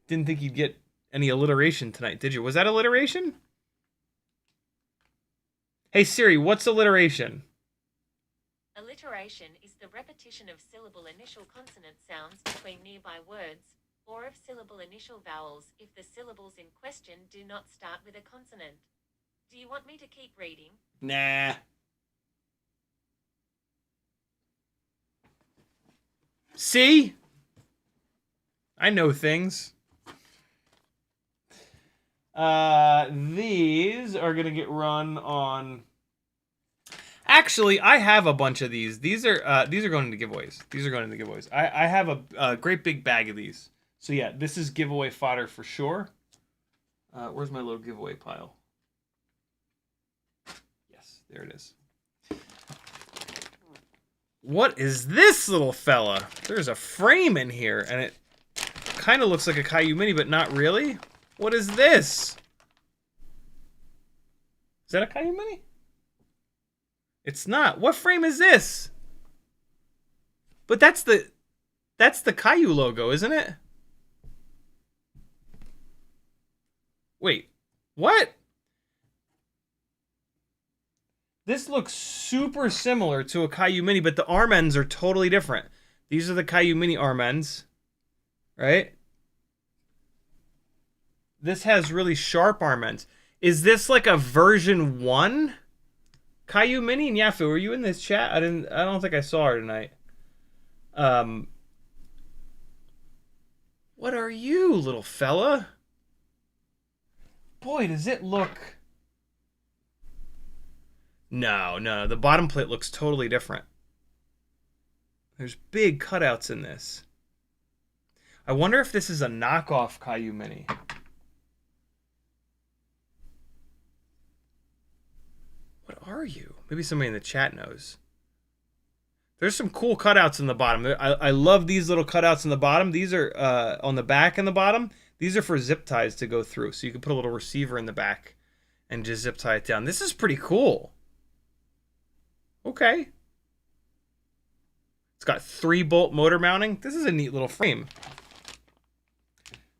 Didn't think you'd get any alliteration tonight, did you? Was that alliteration? Hey Siri, what's alliteration? Alliteration is the repetition of syllable initial consonant sounds between nearby words, or of syllable initial vowels if the syllables in question do not start with a consonant. Do you want me to keep reading? Nah. See? I know things. These are gonna get run on. Actually, I have a bunch of these. These are going into giveaways. These are going into giveaways. I have a great big bag of these. So yeah, this is giveaway fodder for sure. Where's my little giveaway pile? Yes, there it is. What is this little fella? There's a frame in here, and it kind of looks like a Caillou Mini, but not really. What is this? Is that a Caillou Mini? It's not. What frame is this? But that's the Caillou logo, isn't it? Wait, what? This looks super similar to a Caillou Mini, but the arm ends are totally different. These are the Caillou Mini arm ends, right? This has really sharp arm ends. Is this like a version 1 Caillou Mini? And Yafu, were you in this chat? I don't think I saw her tonight. What are you, little fella? Boy, does it look... No, the bottom plate looks totally different. There's big cutouts in this. I wonder if this is a knockoff Caillou Mini. What are you? Maybe somebody in the chat knows. There's some cool cutouts in the bottom. I love these little cutouts in the bottom. These are on the back and the bottom. These are for zip ties to go through. So you can put a little receiver in the back and just zip tie it down. This is pretty cool. Okay. It's got 3-bolt motor mounting. This is a neat little frame.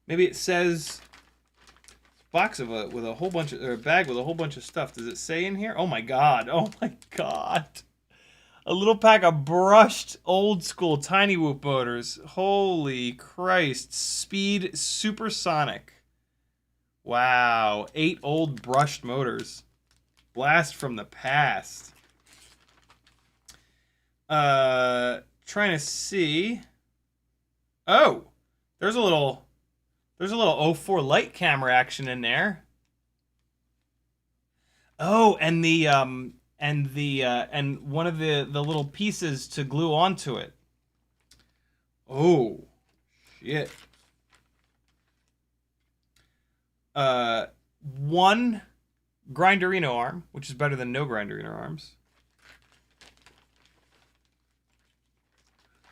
Maybe it says... box of with a whole bunch of, or a bag with a whole bunch of stuff. Does it say in here? Oh my god. Oh my god. A little pack of brushed old school Tiny Whoop motors. Holy Christ. Speed supersonic. Wow. 8 old brushed motors. Blast from the past. Trying to see. Oh, there's a little 04 light camera action in there. Oh, and one of the little pieces to glue onto it. Oh, shit. One Grinderino arm, which is better than no Grinderino arms.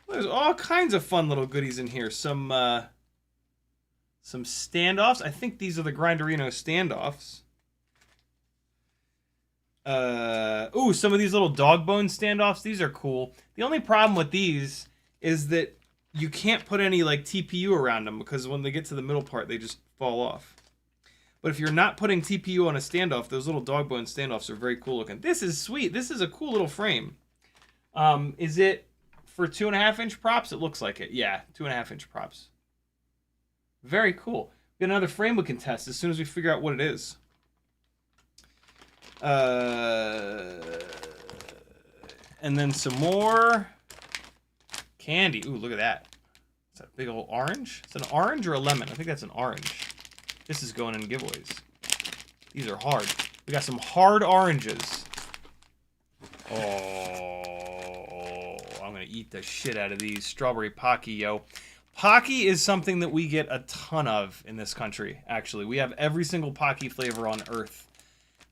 There's all kinds of fun little goodies in here. Some standoffs. I think these are the Grinderino standoffs. Ooh, some of these little dog bone standoffs. These are cool. The only problem with these is that you can't put any like TPU around them because when they get to the middle part, they just fall off. But if you're not putting TPU on a standoff, those little dog bone standoffs are very cool looking. This is sweet. This is a cool little frame. Is it for 2.5-inch props? It looks like it. Yeah, 2.5-inch props. Very cool. We got another frame we can test as soon as we figure out what it is. And then some more candy. Ooh, look at that. Is that big old orange? Is it an orange or a lemon? I think that's an orange. This is going in giveaways. These are hard. We got some hard oranges. Oh, I'm gonna eat the shit out of these. Strawberry Pocky, yo. Pocky is something that we get a ton of in this country, actually. We have every single Pocky flavor on Earth.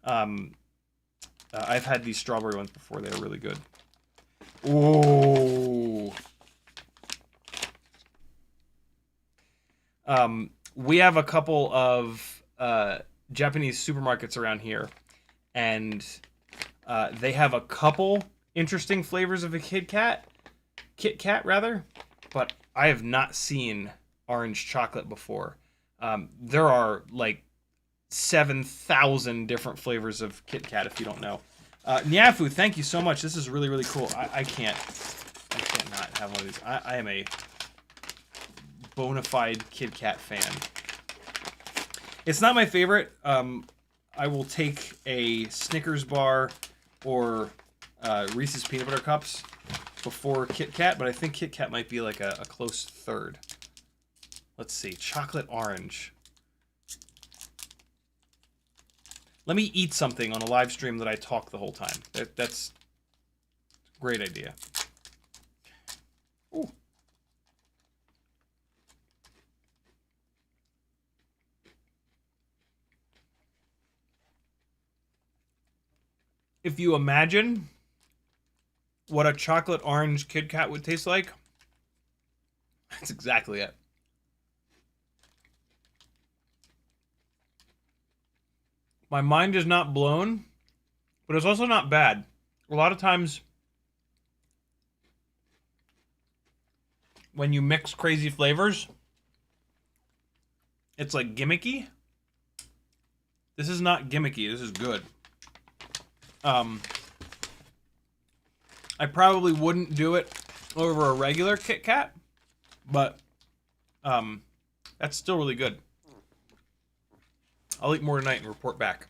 I've had these strawberry ones before. They're really good. Ooh. We have a couple of Japanese supermarkets around here, and they have a couple interesting flavors of a Kit Kat, but I have not seen orange chocolate before. There are like 7,000 different flavors of Kit Kat, if you don't know. Nyafu, thank you so much. This is really, really cool. I can't not have one of these. I am a bona fide Kit Kat fan. It's not my favorite. I will take a Snickers bar or Reese's Peanut Butter Cups before Kit Kat, but I think Kit Kat might be like a close third. Let's see. Chocolate orange. Let me eat something on a live stream that I talk the whole time. That's a great idea. Ooh. If you imagine what a chocolate orange Kit Kat would taste like, that's exactly it. My mind is not blown, but it's also not bad. A lot of times, when you mix crazy flavors, it's like gimmicky. This is not gimmicky. This is good. I probably wouldn't do it over a regular Kit Kat, but that's still really good. I'll eat more tonight and report back.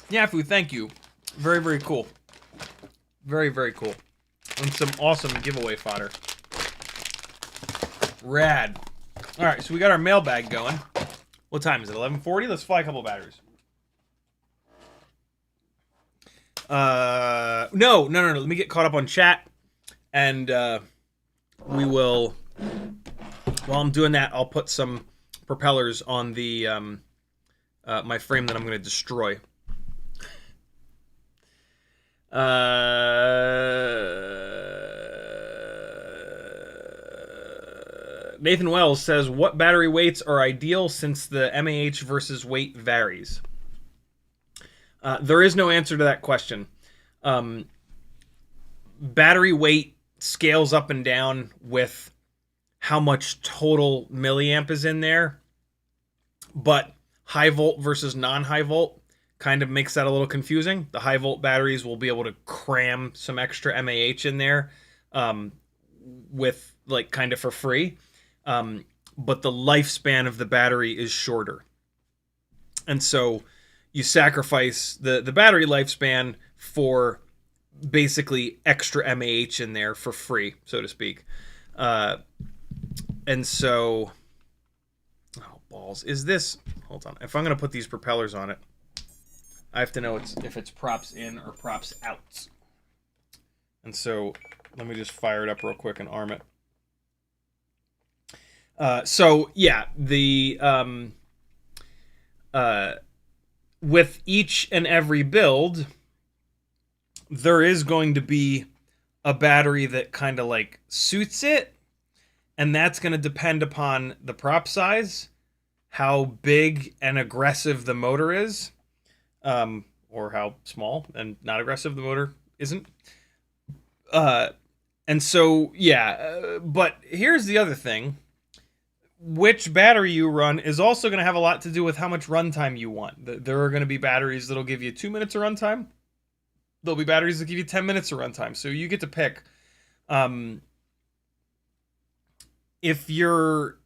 Yafu, thank you. Very, very cool. Very, very cool. And some awesome giveaway fodder. Rad. All right, so we got our mailbag going. What time is it? 11:40? Let's fly a couple batteries. No. Let me get caught up on chat, and we will. While I'm doing that, I'll put some propellers on the my frame that I'm going to destroy. Nathan Wells says, what battery weights are ideal since the MAH versus weight varies? There is no answer to that question. Battery weight scales up and down with how much total milliamp is in there, but high volt versus non-high volt kind of makes that a little confusing. The high volt batteries will be able to cram some extra MAH in there with like kind of for free, but the lifespan of the battery is shorter, and so you sacrifice the battery lifespan for basically extra MAH in there for free, so to speak. And so, oh balls, is this? Hold on. If I'm gonna put these propellers on it, I have to know if it's props in or props out. And so, let me just fire it up real quick and arm it. So yeah, the with each and every build, there is going to be a battery that kind of like suits it. And that's going to depend upon the prop size, how big and aggressive the motor is, or how small and not aggressive the motor isn't. And so, yeah, but here's the other thing. Which battery you run is also going to have a lot to do with how much runtime you want. There are going to be batteries that'll give you 2 minutes of runtime. There'll be batteries that give you 10 minutes of runtime. So you get to pick. If you're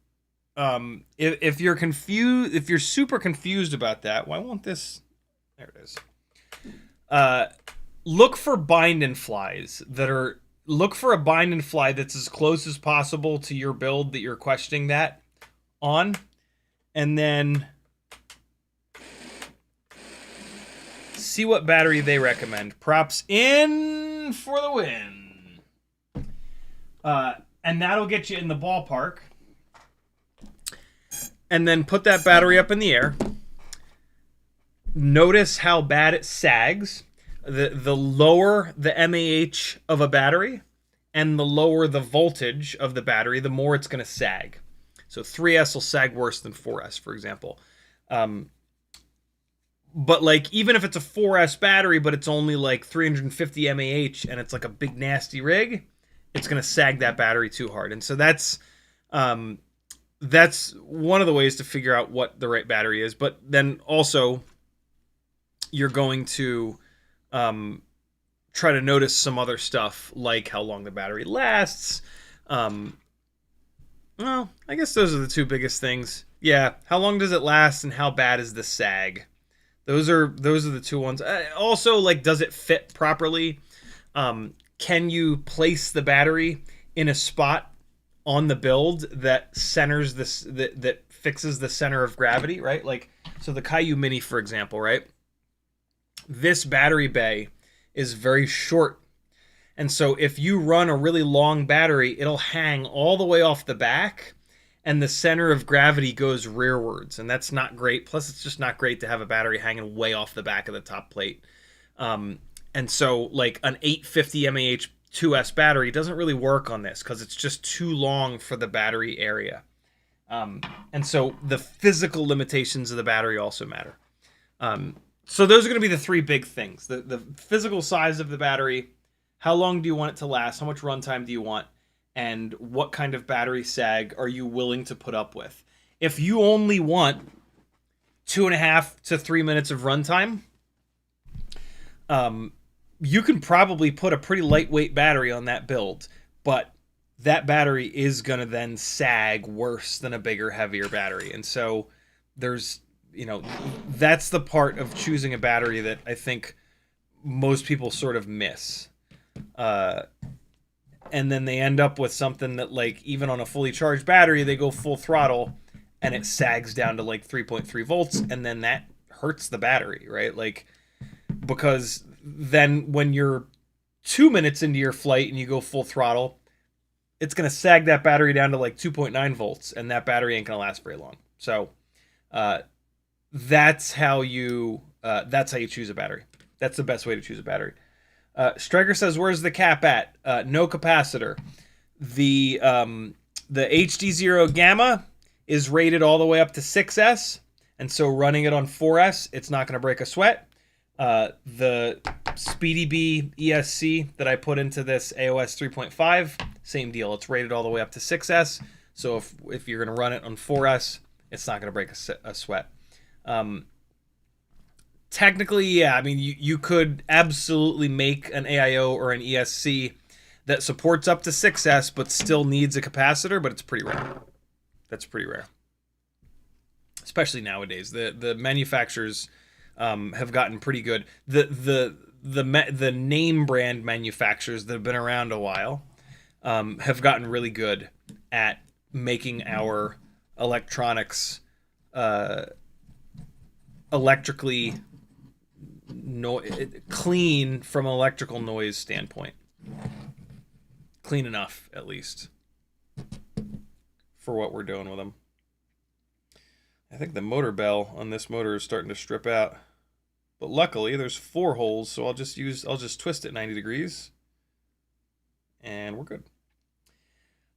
confused, if you're super confused about that, why won't this? There it is. Look for bind and flies that are. Look for a bind and fly that's as close as possible to your build that you're questioning that on, and then see what battery they recommend. Props in spin for the win. And that'll get you in the ballpark. And then put that battery up in the air. Notice how bad it sags. The lower the mAh of a battery and the lower the voltage of the battery, the more it's going to sag. So 3S will sag worse than 4S, for example. But like, even if it's a 4S battery, but it's only like 350 mAh and it's like a big nasty rig, it's going to sag that battery too hard. And so that's one of the ways to figure out what the right battery is. But then also, you're going to try to notice some other stuff, like how long the battery lasts. Well, I guess those are the two biggest things. Yeah, how long does it last, and how bad is the sag? Those are the two ones. Also, like, does it fit properly? Can you place the battery in a spot on the build that centers this, that fixes the center of gravity, right? Like, so the Caillou Mini, for example, right? This battery bay is very short. And so if you run a really long battery, it'll hang all the way off the back, and the center of gravity goes rearwards, and that's not great. Plus, it's just not great to have a battery hanging way off the back of the top plate. And so, like, an 850 mAh 2S battery doesn't really work on this because it's just too long for the battery area. And so the physical limitations of the battery also matter. So those are going to be the three big things. The physical size of the battery, how long do you want it to last, how much runtime do you want, and what kind of battery sag are you willing to put up with. If you only want 2.5 to 3 minutes of runtime, you can probably put a pretty lightweight battery on that build, but that battery is going to then sag worse than a bigger, heavier battery. And so there's, that's the part of choosing a battery that I think most people sort of miss. And then they end up with something that, like, even on a fully charged battery, they go full throttle and it sags down to like 3.3 volts, and then that hurts the battery, right? Like, because then when you're 2 minutes into your flight and you go full throttle, it's going to sag that battery down to like 2.9 volts, and that battery ain't going to last very long. So that's how you choose a battery. That's the best way to choose a battery. Striker says, where's the cap at? No capacitor. The HD0 Gamma is rated all the way up to 6S, and so running it on 4S, it's not going to break a sweat. The Speedy B ESC that I put into this AOS 3.5, same deal. It's rated all the way up to 6S, so if you're going to run it on 4S, it's not going to break a sweat. Technically, yeah, I mean, you could absolutely make an AIO or an ESC that supports up to 6S but still needs a capacitor, but it's pretty rare. That's pretty rare. Especially nowadays. The manufacturers have gotten pretty good. The name brand manufacturers that have been around a while have gotten really good at making our electronics electrically clean from an electrical noise standpoint. Clean enough, at least, for what we're doing with them. I think the motor bell on this motor is starting to strip out, but luckily there's 4 holes, so I'll just twist it 90 degrees, and we're good.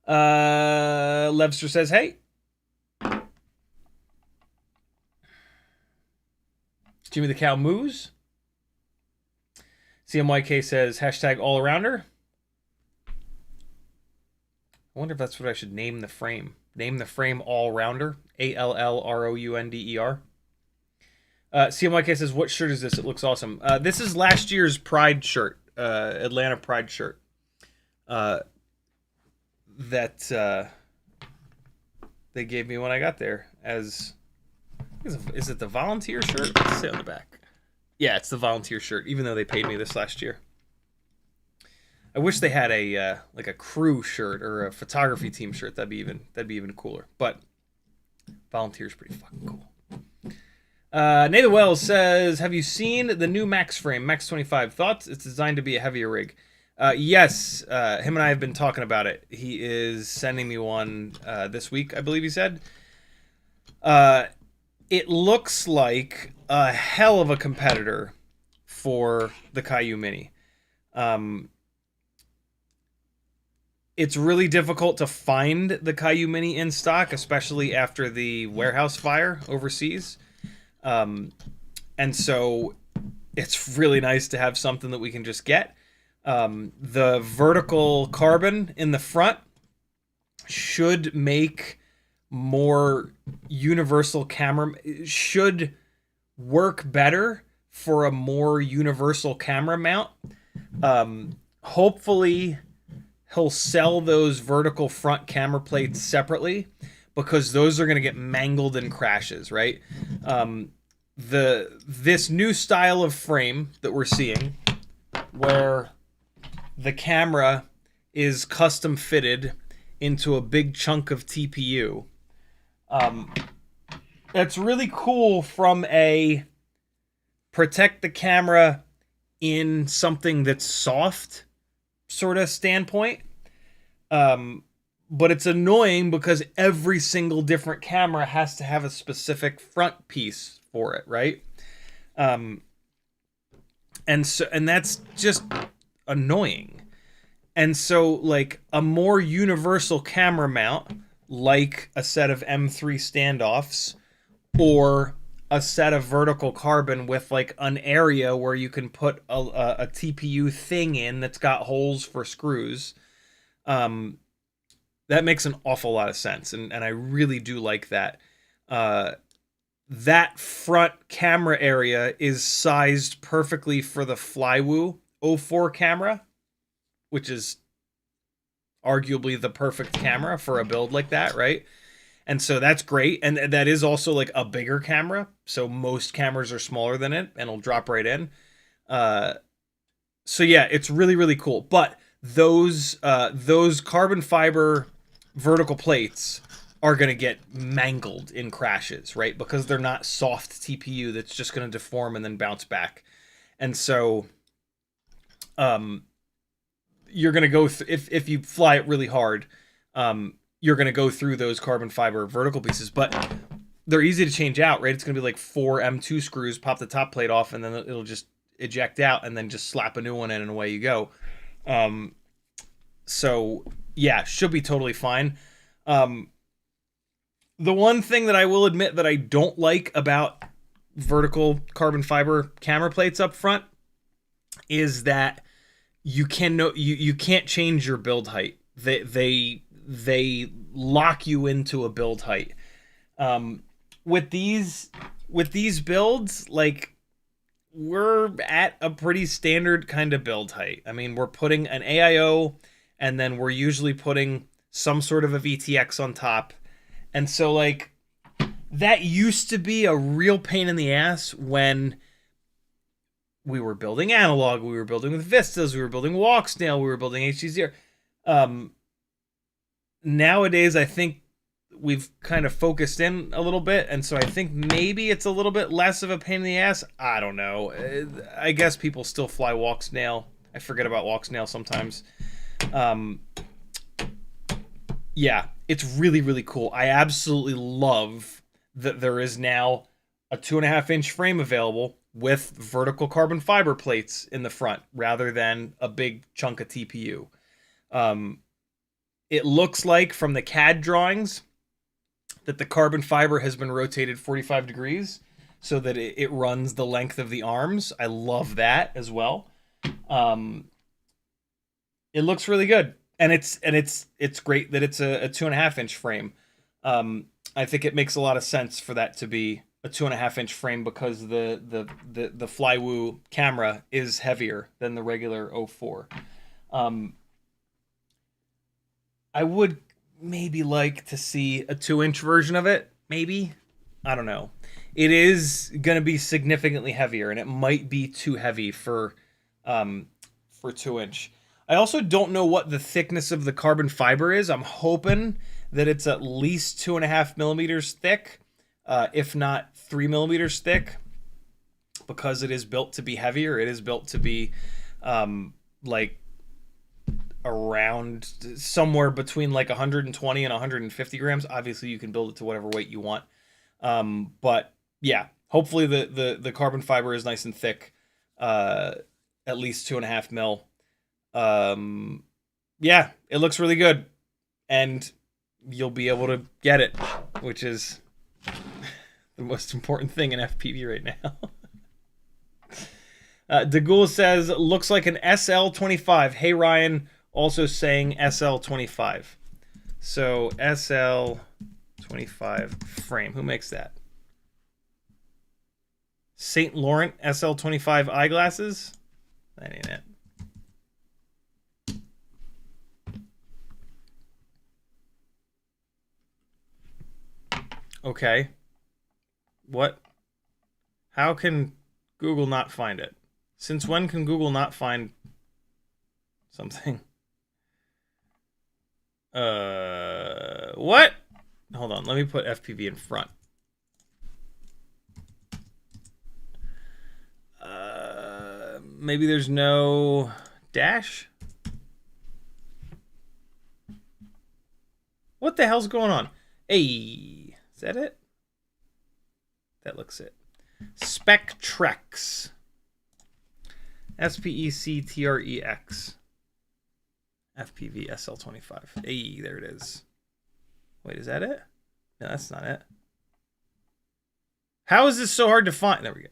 Levster says, hey. Jimmy the Cow moos. CMYK says, hashtag all-arounder. I wonder if that's what I should name the frame. Name the frame all-rounder. ALLROUNDER. CMYK says, what shirt is this? It looks awesome. This is last year's Pride shirt. Atlanta Pride shirt. That they gave me when I got there as... Is it the volunteer shirt? Let's say on the back. Yeah, it's the volunteer shirt, even though they paid me this last year. I wish they had a like a crew shirt or a photography team shirt. That'd be even cooler. But volunteer's pretty fucking cool. Nathan Wells says, have you seen the new Max frame, Max 25? Thoughts? It's designed to be a heavier rig. Yes, him and I have been talking about it. He is sending me one this week, I believe he said. It looks like a hell of a competitor for the Caillou Mini. It's really difficult to find the Caillou Mini in stock, especially after the warehouse fire overseas. And so it's really nice to have something that we can just get. The vertical carbon in the front should make more universal camera, should work better for a more universal camera mount. Hopefully he'll sell those vertical front camera plates separately, because those are going to get mangled in crashes, right? This new style of frame that we're seeing, where the camera is custom fitted into a big chunk of TPU, that's really cool from a protect the camera in something that's soft sort of standpoint. But it's annoying because every single different camera has to have a specific front piece for it, right? And that's just annoying. And so, like, a more universal camera mount, like a set of M3 standoffs or a set of vertical carbon with like an area where you can put a TPU thing in that's got holes for screws, that makes an awful lot of sense, and I really do like that. That front camera area is sized perfectly for the Flywoo 04 camera, which is arguably the perfect camera for a build like that, right? And so that's great, and that is also like a bigger camera, so most cameras are smaller than it, and it'll drop right in. So yeah, it's really, really cool. But those carbon fiber vertical plates are going to get mangled in crashes, right? Because they're not soft TPU that's just going to deform and then bounce back. And so you're going to go if you fly it really hard, you're going to go through those carbon fiber vertical pieces, but they're easy to change out, right? It's going to be like 4 M2 screws, pop the top plate off, and then it'll just eject out, and then just slap a new one in, and away you go. So yeah, should be totally fine. The one thing that I will admit that I don't like about vertical carbon fiber camera plates up front is that you can't change your build height. They lock you into a build height. With these builds, like, we're at a pretty standard kind of build height. I mean, we're putting an AIO, and then we're usually putting some sort of a VTX on top. And so, like, that used to be a real pain in the ass when we were building analog, we were building with Vistas, we were building Walksnail, we were building HD0. Nowadays, I think we've kind of focused in a little bit, and so I think maybe it's a little bit less of a pain in the ass. I don't know. I guess people still fly Walksnail. I forget about Walksnail sometimes. Yeah, it's really, really cool. I absolutely love that there is now a 2.5-inch frame available with vertical carbon fiber plates in the front rather than a big chunk of TPU. It looks like from the CAD drawings that the carbon fiber has been rotated 45 degrees so that it runs the length of the arms. I love that as well. It looks really good. And it's great that it's a 2.5-inch frame. I think it makes a lot of sense for that to be a 2.5-inch frame because the Flywoo camera is heavier than the regular 04. I would maybe like to see a 2-inch version of it. Maybe, I don't know. It is gonna be significantly heavier, and it might be too heavy for 2-inch. I also don't know what the thickness of the carbon fiber is. I'm hoping that it's at least 2.5 millimeters thick, if not 3 millimeters thick, because it is built to be heavier. It is built to be like around somewhere between like 120 and 150 grams. Obviously, you can build it to whatever weight you want. But yeah, hopefully the carbon fiber is nice and thick, at least 2.5 mil. Yeah, it looks really good, and you'll be able to get it, which is the most important thing in FPV right now. DeGoul says, looks like an SL25. Hey, Ryan, also saying SL25. So, SL25 frame. Who makes that? St. Laurent SL25 eyeglasses? That ain't it. Okay. What? How can Google not find it? Since when can Google not find something? What? Hold on, let me put FPV in front. Maybe there's no dash? What the hell's going on? Hey, is that it? That looks it. Spectrex. SPECTREX. FPV SL25. Hey, there it is. Wait, is that it? No, that's not it. How is this so hard to find? There we go.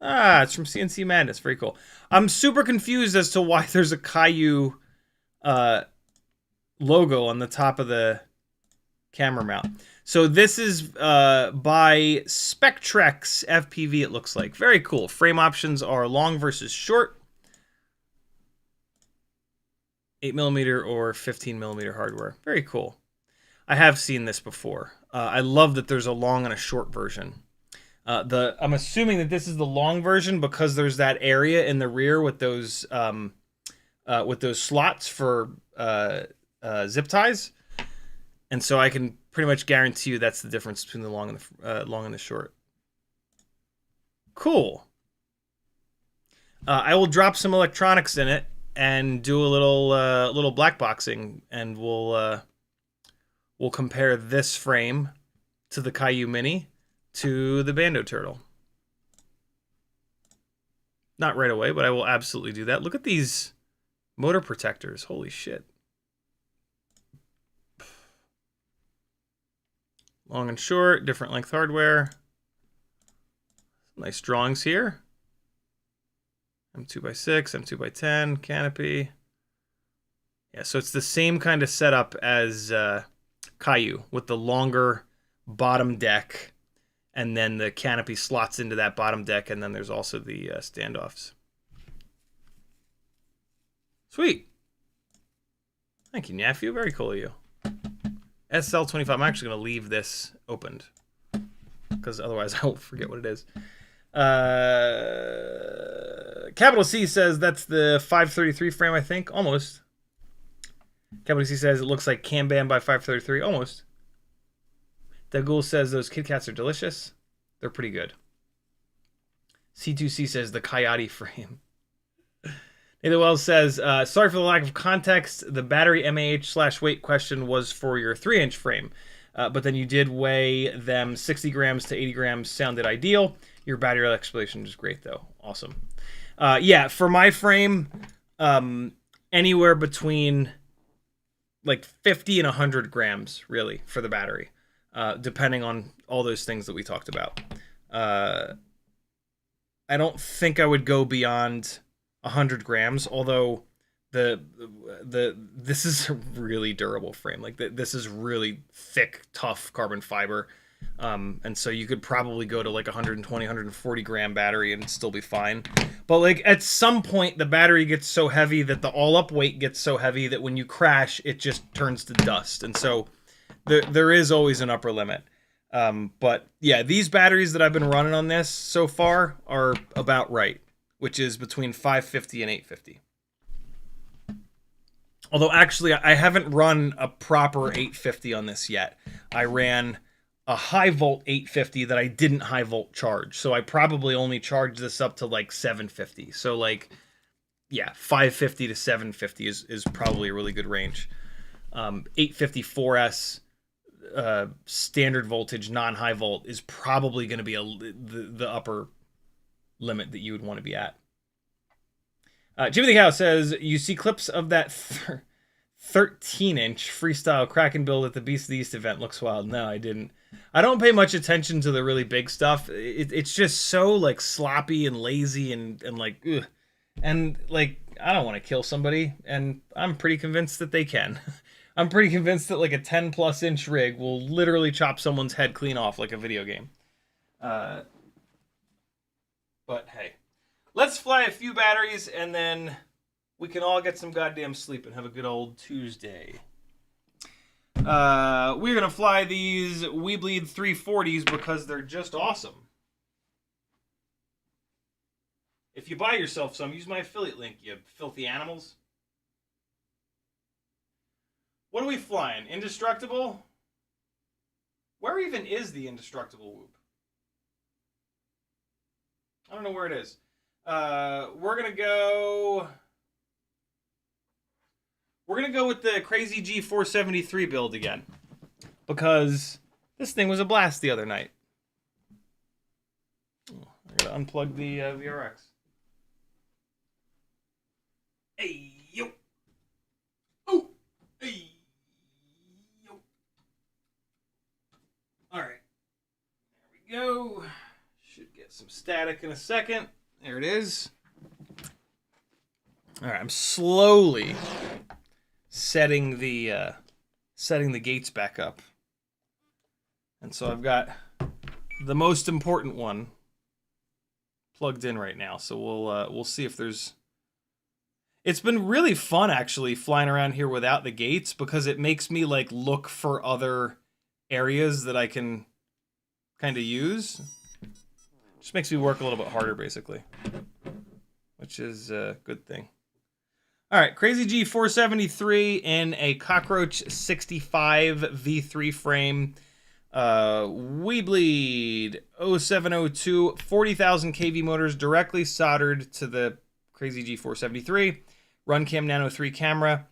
Ah, it's from CNC Madness. Very cool. I'm super confused as to why there's a Caillou logo on the top of the camera mount. So this is by Spectrex FPV, it looks like. Very cool. Frame options are long versus short. 8mm or 15mm hardware. Very cool. I have seen this before. I love that there's a long and a short version. I'm assuming that this is the long version because there's that area in the rear with those slots for zip ties. And so I can pretty much guarantee you that's the difference between the long and the short. Cool. I will drop some electronics in it and do a little black boxing, and we'll compare this frame to the Caillou Mini to the Bando Turtle. Not right away, but I will absolutely do that. Look at these motor protectors. Holy shit. Long and short, different length hardware. Nice drawings here. M2x6, M2x10, canopy. Yeah, so it's the same kind of setup as Caillou with the longer bottom deck, and then the canopy slots into that bottom deck, and then there's also the standoffs. Sweet. Thank you, nephew. Very cool of you. SL25. I'm actually going to leave this opened because otherwise I will forget what it is. Capital C says that's the 533 frame, I think. Almost. Capital C says it looks like Cam Bam by 533. Almost. Dagul says those Kit Kats are delicious. They're pretty good. C2C says the Coyote frame. Nathan Wells says, sorry for the lack of context. The battery MAH/weight question was for your 3-inch frame. But then you did weigh them 60 grams to 80 grams. Sounded ideal. Your battery explanation was great, though. Awesome. Yeah, for my frame, anywhere between like 50 and 100 grams, really, for the battery, depending on all those things that we talked about. I don't think I would go beyond 100 grams, although this is a really durable frame. Like this is really thick, tough carbon fiber, and so you could probably go to like 120, 140 gram battery and still be fine. But like at some point, the battery gets so heavy that the all-up weight gets so heavy that when you crash, it just turns to dust. And so there is always an upper limit. But yeah, these batteries that I've been running on this so far are about right, which is between 550 and 850. Although actually I haven't run a proper 850 on this yet. I ran a high volt 850 that I didn't high volt charge. So I probably only charged this up to like 750. So like yeah, 550 to 750 is probably a really good range. 854S standard voltage, non-high volt is probably going to be the upper limit that you would want to be at. Jimmy the Cow says, you see clips of that 13-inch freestyle Kraken build at the Beast of the East event. Looks wild. No, I didn't. I don't pay much attention to the really big stuff. It's just so like sloppy and lazy and like, ugh. And like, I don't want to kill somebody, and I'm pretty convinced that they can. I'm pretty convinced that like a 10+ inch rig will literally chop someone's head clean off like a video game. But hey, let's fly a few batteries and then we can all get some goddamn sleep and have a good old Tuesday. We're gonna fly these We Bleed 340s because they're just awesome. If you buy yourself some, use my affiliate link, you filthy animals. What are we flying? Indestructible? Where even is the indestructible whoop? I don't know where it is. We're gonna go with the Crazy G473 build again, because this thing was a blast the other night. I gotta unplug the VRX. Hey yo! Oh! Hey yo! All right, there we go. Should get some static in a second. There it is. All right, I'm slowly setting the gates back up, and so I've got the most important one plugged in right now. So we'll see if there's. It's been really fun actually flying around here without the gates, because it makes me like look for other areas that I can kind of use. Just makes me work a little bit harder basically, which is a good thing. All right, Crazy G473 in a Cockroach 65 V3 frame. We Bleed 0702, 40,000 kV motors directly soldered to the Crazy G473. Runcam Nano 3 camera,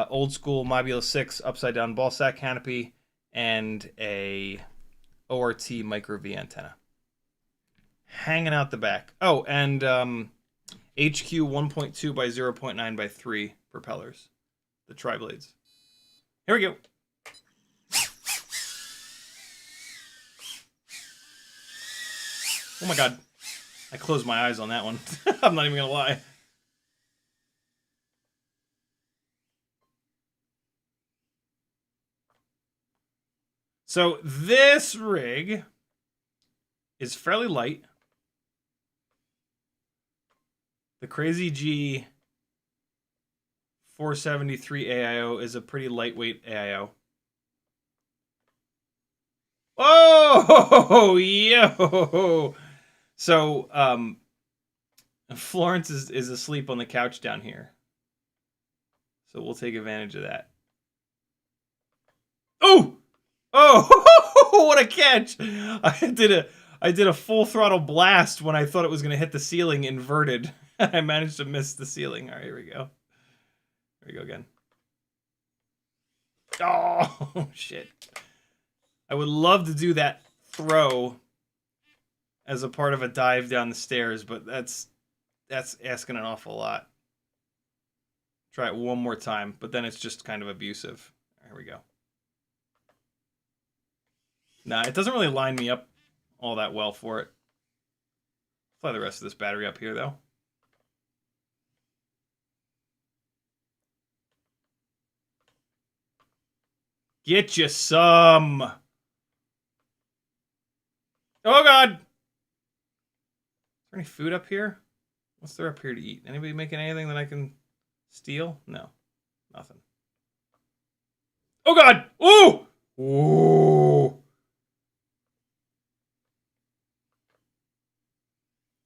old school Mobula 6 upside down ball sack canopy, and a ORT micro V antenna. Hanging out the back. Oh, and HQ 1.2 by 0.9 by 3 propellers. The tri-blades. Here we go. Oh my god. I closed my eyes on that one. I'm not even gonna lie. So this rig is fairly light. The Crazy G 473 AIO is a pretty lightweight AIO. Oh, yo! So, Florence is asleep on the couch down here. So we'll take advantage of that. Oh! Oh, what a catch! I did a full throttle blast when I thought it was going to hit the ceiling inverted. I managed to miss the ceiling. All right, here we go. Here we go again. Oh, shit. I would love to do that throw as a part of a dive down the stairs, but that's asking an awful lot. Try it one more time, but then it's just kind of abusive. Here we go. Nah, it doesn't really line me up all that well for it. Fly the rest of this battery up here, though. Get you some. Oh, God. Is there any food up here? What's there up here to eat? Anybody making anything that I can steal? No. Nothing. Oh, God. Ooh. Ooh.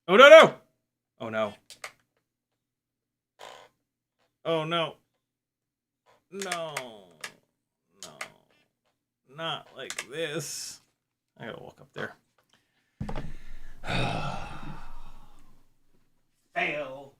Oh, no, no. Oh, no. Oh, no. No. No. Not like this. I gotta walk up there. Fail.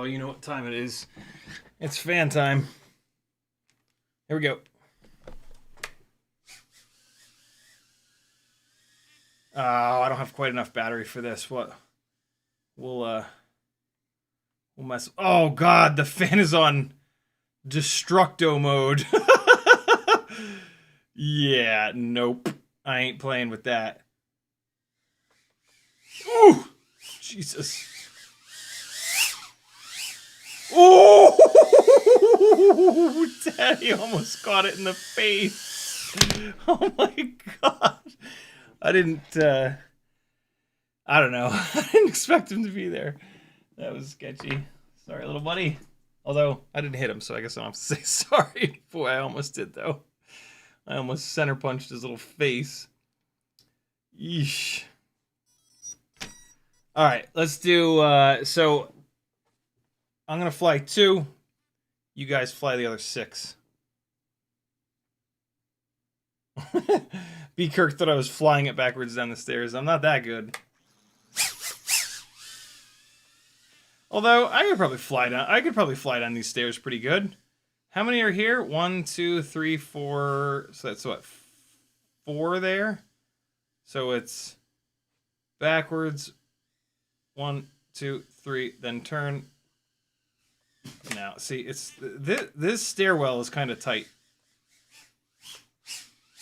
Oh, you know what time it is. It's fan time. Here we go. Oh, I don't have quite enough battery for this. What? We'll mess. Oh God, the fan is on destructo mode. Yeah, nope. I ain't playing with that. Ooh, Jesus. Oh, Daddy almost caught it in the face. Oh my God. I don't know. I didn't expect him to be there. That was sketchy. Sorry, little buddy. Although, I didn't hit him, so I guess I don't have to say sorry. Boy, I almost did, though. I almost center punched his little face. Yeesh. Alright, let's do, so, I'm gonna fly 2. You guys fly the other 6. B. Kirk thought I was flying it backwards down the stairs. I'm not that good. Although, I could probably fly down these stairs pretty good. How many are here? 1, 2, 3, 4. So that's what? 4 there? So it's backwards. 1, 2, 3, then turn. Now, see, it's this stairwell is kind of tight.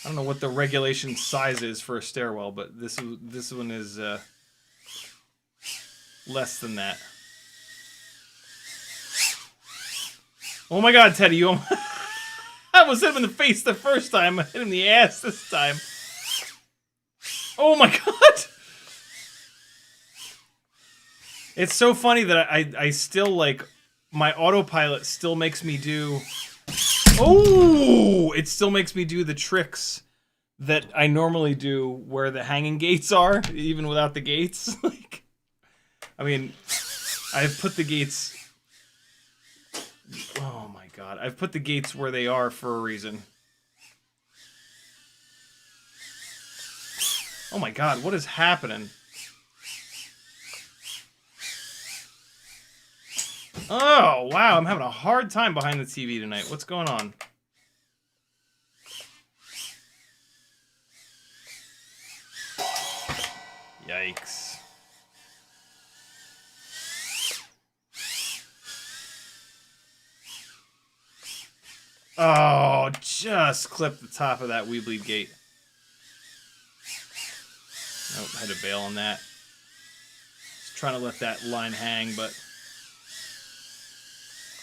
I don't know what the regulation size is for a stairwell, but this one is less than that. Oh my God, Teddy, you almost... I almost hit him in the face the first time. I hit him in the ass this time. Oh my God! It's so funny that I still, like, my autopilot still makes me do... Oh! It still makes me do the tricks that I normally do where the hanging gates are, even without the gates. Like, I mean, I've put the gates... Oh my God. I've put the gates where they are for a reason. Oh my God, what is happening? Oh, wow, I'm having a hard time behind the TV tonight. What's going on? Yikes. Oh, just clip the top of that Weebly gate. Nope, had to bail on that. Just trying to let that line hang, but...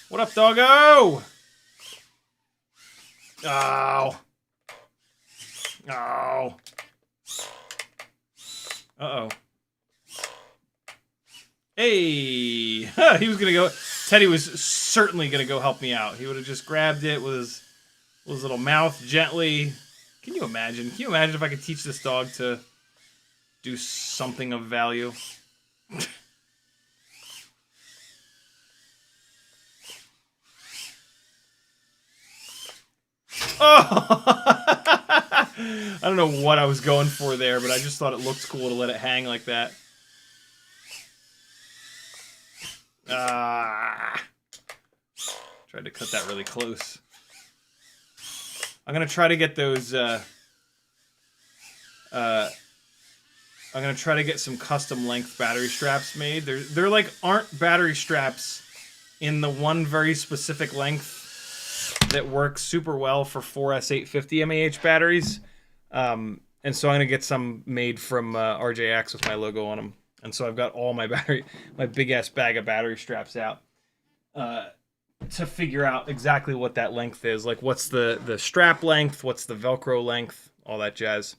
What up, doggo? Oh. Oh. Uh-oh. Hey! He was gonna go... Teddy was certainly gonna go help me out. He would have just grabbed it with his little mouth gently. Can you imagine? Can you imagine if I could teach this dog to do something of value? Oh! I don't know what I was going for there, but I just thought it looked cool to let it hang like that. Tried to cut that really close. I'm gonna try to get those. I'm gonna try to get some custom length battery straps made. They're like aren't battery straps in the one very specific length that works super well for 4S850 mAh batteries. And so I'm gonna get some made from RJX with my logo on them. And so I've got all my big ass bag of battery straps out to figure out exactly what that length is. Like, what's the strap length? What's the Velcro length? All that jazz.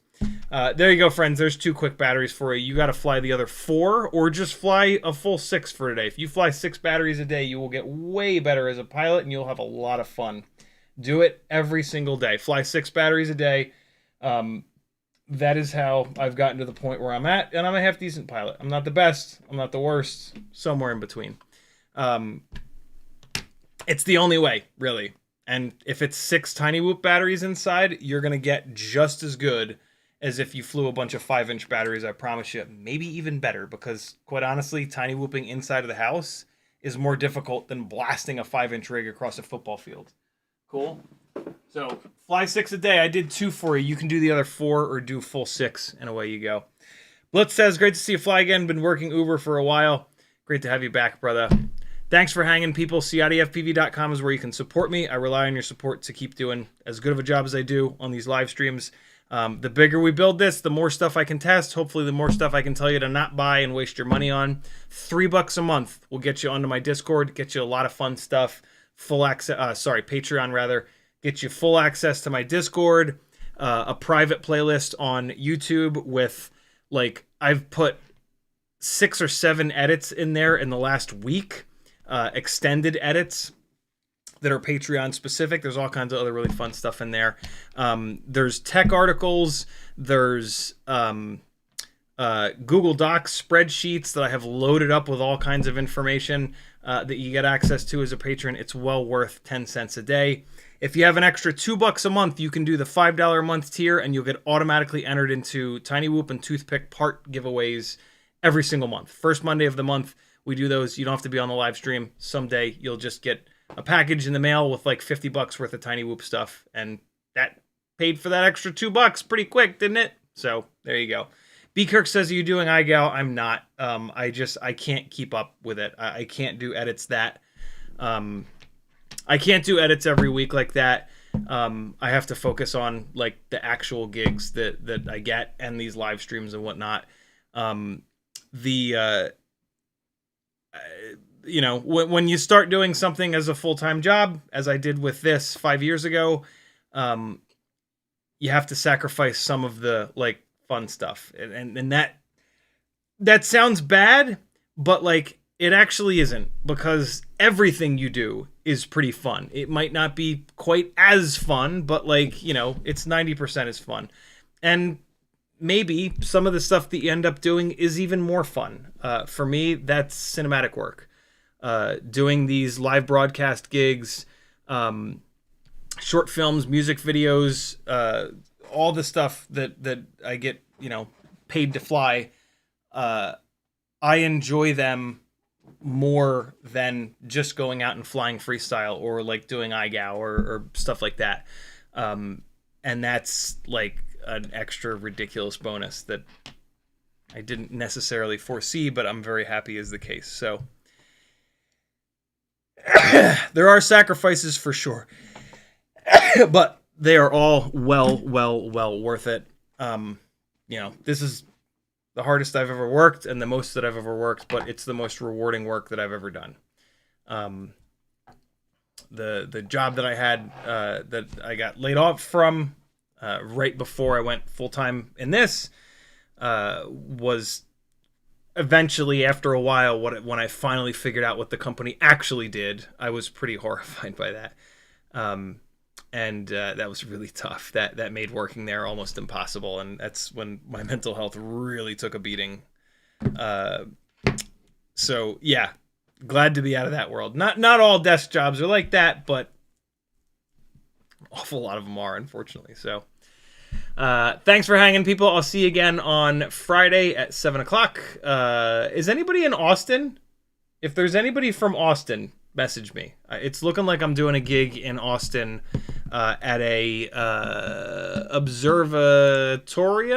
There you go, friends. There's 2 quick batteries for you. You got to fly the other 4 or just fly a full 6 for today. If you fly 6 batteries a day, you will get way better as a pilot and you'll have a lot of fun. Do it every single day. Fly 6 batteries a day. That is how I've gotten to the point where I'm at, and I'm a half-decent pilot. I'm not the best. I'm not the worst. Somewhere in between. It's the only way, really. And if it's 6 Tiny Whoop batteries inside, you're going to get just as good as if you flew a bunch of 5-inch batteries, I promise you. Maybe even better, because, quite honestly, Tiny Whooping inside of the house is more difficult than blasting a 5-inch rig across a football field. Cool. So fly 6 a day. I did 2 for you. You can do the other 4 or do full 6, and away you go. Blitz says, great to see you fly again. Been working Uber for a while. Great to have you back, brother. Thanks for hanging, people. CiottiFPV.com is where you can support me. I rely on your support to keep doing as good of a job as I do on these live streams. The bigger we build this, the more stuff I can test. Hopefully, the more stuff I can tell you to not buy and waste your money on. $3 a month will get you onto my Discord, get you a lot of fun stuff. Full access, Patreon rather. Get you full access to my Discord, a private playlist on YouTube with, like, I've put 6 or 7 edits in there in the last week. Extended edits that are Patreon specific. There's all kinds of other really fun stuff in there. There's tech articles. There's Google Docs spreadsheets that I have loaded up with all kinds of information that you get access to as a patron. It's well worth 10 cents a day. If you have an extra $2 a month, you can do the $5 a month tier, and you'll get automatically entered into Tiny Whoop and Toothpick part giveaways every single month. First Monday of the month, we do those. You don't have to be on the live stream. Someday you'll just get a package in the mail with like $50 worth of Tiny Whoop stuff, and that paid for that extra $2 pretty quick, didn't it? So there you go. B Kirk says, are you doing iGal? I'm not. I can't keep up with it. I can't do edits that. I can't do edits every week like that. I have to focus on like the actual gigs that I get and these live streams and whatnot. You know, when you start doing something as a full-time job, as I did with this 5 years ago, you have to sacrifice some of the like fun stuff, and that sounds bad, but like it actually isn't, because everything you do is pretty fun. It might not be quite as fun, but like, you know, it's 90% as fun, and maybe some of the stuff that you end up doing is even more fun. For me, that's cinematic work. Doing these live broadcast gigs, short films, music videos, all the stuff that I get, you know, paid to fly. I enjoy them more than just going out and flying freestyle or like doing iGal or stuff like that. And that's like an extra ridiculous bonus that I didn't necessarily foresee, but I'm very happy is the case. So there are sacrifices for sure, but they are all well worth it. You know, this is the hardest I've ever worked and the most that I've ever worked, but it's the most rewarding work that I've ever done. The job that I had, that I got laid off from, right before I went full-time in this, was eventually, after a while, when I finally figured out what the company actually did, I was pretty horrified by that. And that was really tough. That made working there almost impossible, and that's when my mental health really took a beating. So yeah, glad to be out of that world. Not all desk jobs are like that, but an awful lot of them are, unfortunately. So thanks for hanging, people. I'll see you again on Friday at 7 o'clock. Is anybody in Austin? If there's anybody from Austin, message me. It's looking like I'm doing a gig in Austin at a observatory,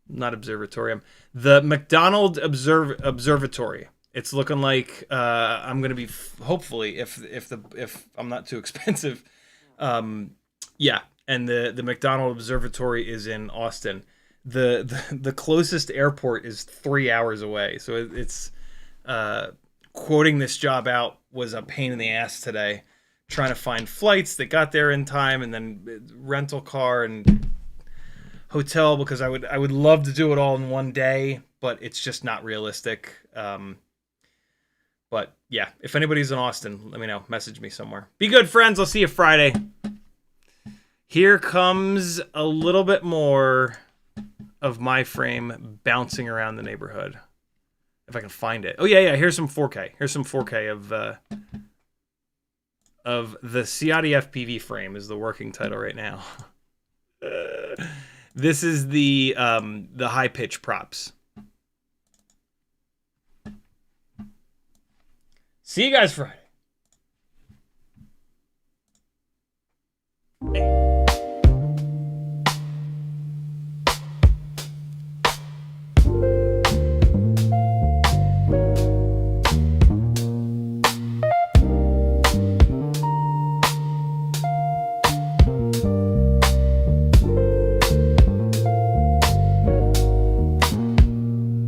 not observatorium. The McDonald Observatory. It's looking like I'm gonna be hopefully if I'm not too expensive. Yeah, and the McDonald Observatory is in Austin. The closest airport is 3 hours away, so it's quoting this job out was a pain in the ass today, trying to find flights that got there in time, and then rental car and hotel, because I would love to do it all in one day, but it's just not realistic. But yeah, if anybody's in Austin, let me know. Message me somewhere. Be good, friends. I'll see you Friday. Here comes a little bit more of my frame bouncing around the neighborhood. If I can find it. Oh yeah. Here's some 4K. Here's some 4K of the CiottiFPV frame is the working title right now. This is the high pitch props. See you guys Friday.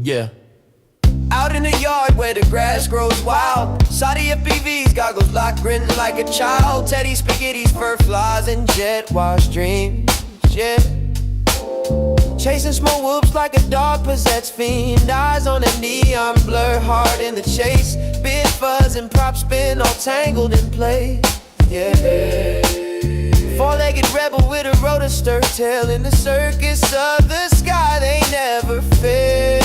Yeah. Out in the yard where the grass grows wild, CiottiFPV's goggles locked, grinning like a child. Teddy spaghetti's, fur flies, and jet wash dreams. Yeah. Chasing small whoops like a dog possessed fiend. Eyes on a neon blur, hard in the chase. Bit fuzz and prop spin, all tangled in place. Yeah. Four-legged rebel with a rotor stir tail in the circus of the sky. They never fail.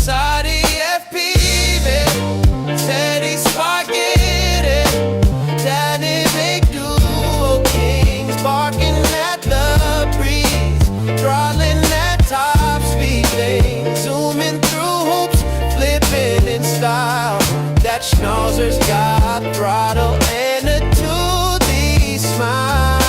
CiottiFPV, Teddy Spaghetti, dynamic duo kings, barking at the breeze, throttling at top speed. They zooming through hoops, flipping in style. That schnauzer's got throttle and a toothy smile.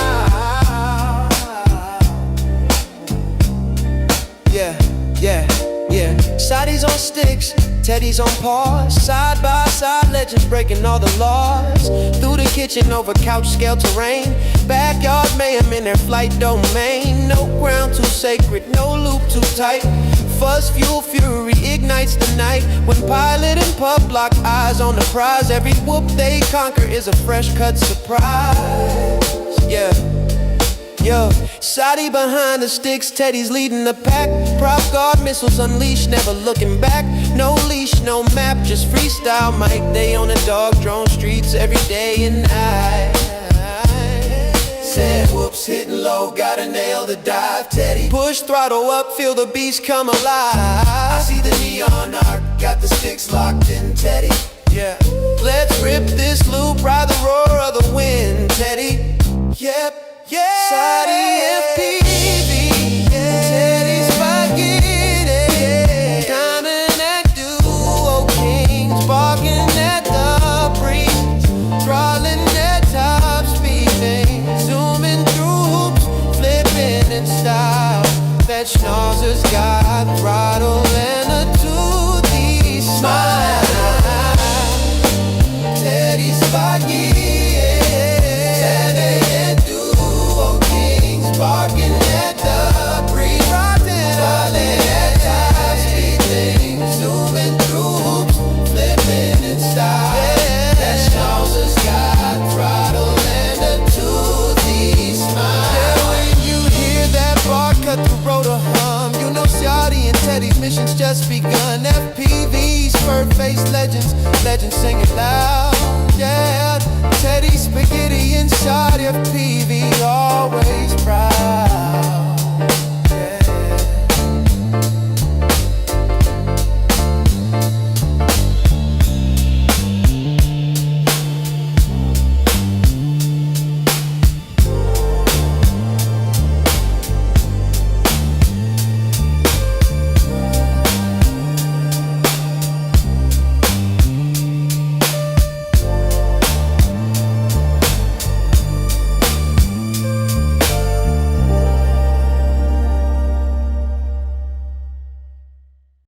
Yeah, yeah, yeah. Shotty's on sticks, Teddy's on paws. Side by side, legends breaking all the laws. Through the kitchen, over couch scale terrain. Backyard mayhem in their flight domain. No ground too sacred, no loop too tight. Fuzz, fuel, fury ignites the night. When pilot and pup lock eyes on the prize, every whoop they conquer is a fresh cut surprise. Yeah, yo, Shotty behind the sticks, Teddy's leading the pack. Prop guard missiles unleashed, never looking back. No leash, no map, just freestyle mic. They on the dog drone streets every day and night. Said whoops, hitting low, gotta nail the dive. Teddy push throttle up, feel the beast come alive. I see the neon arc, got the sticks locked in. Teddy, yeah. Let's rip this loop, ride the roar of the wind. Teddy, yep, yeah. CiottiFPV, Teddy Spaghetti, diamond and duo kings, barking at the breeze, throttling at top speed. Zooming through hoops, flipping in style. That schnauzer's got throttle and a toothy smile. Teddy Spaghetti, Teddy and duo kings, barking at the breeze, throttling at top speed. Zooming through hoops, flipping in style. That schnauzer's got throttle and a toothy smile. Yeah, when you hear that bar cut the rotor hum, you know Ciotti and Teddy's mission's just begun. FPV's fur-faced legends, legends singing loud.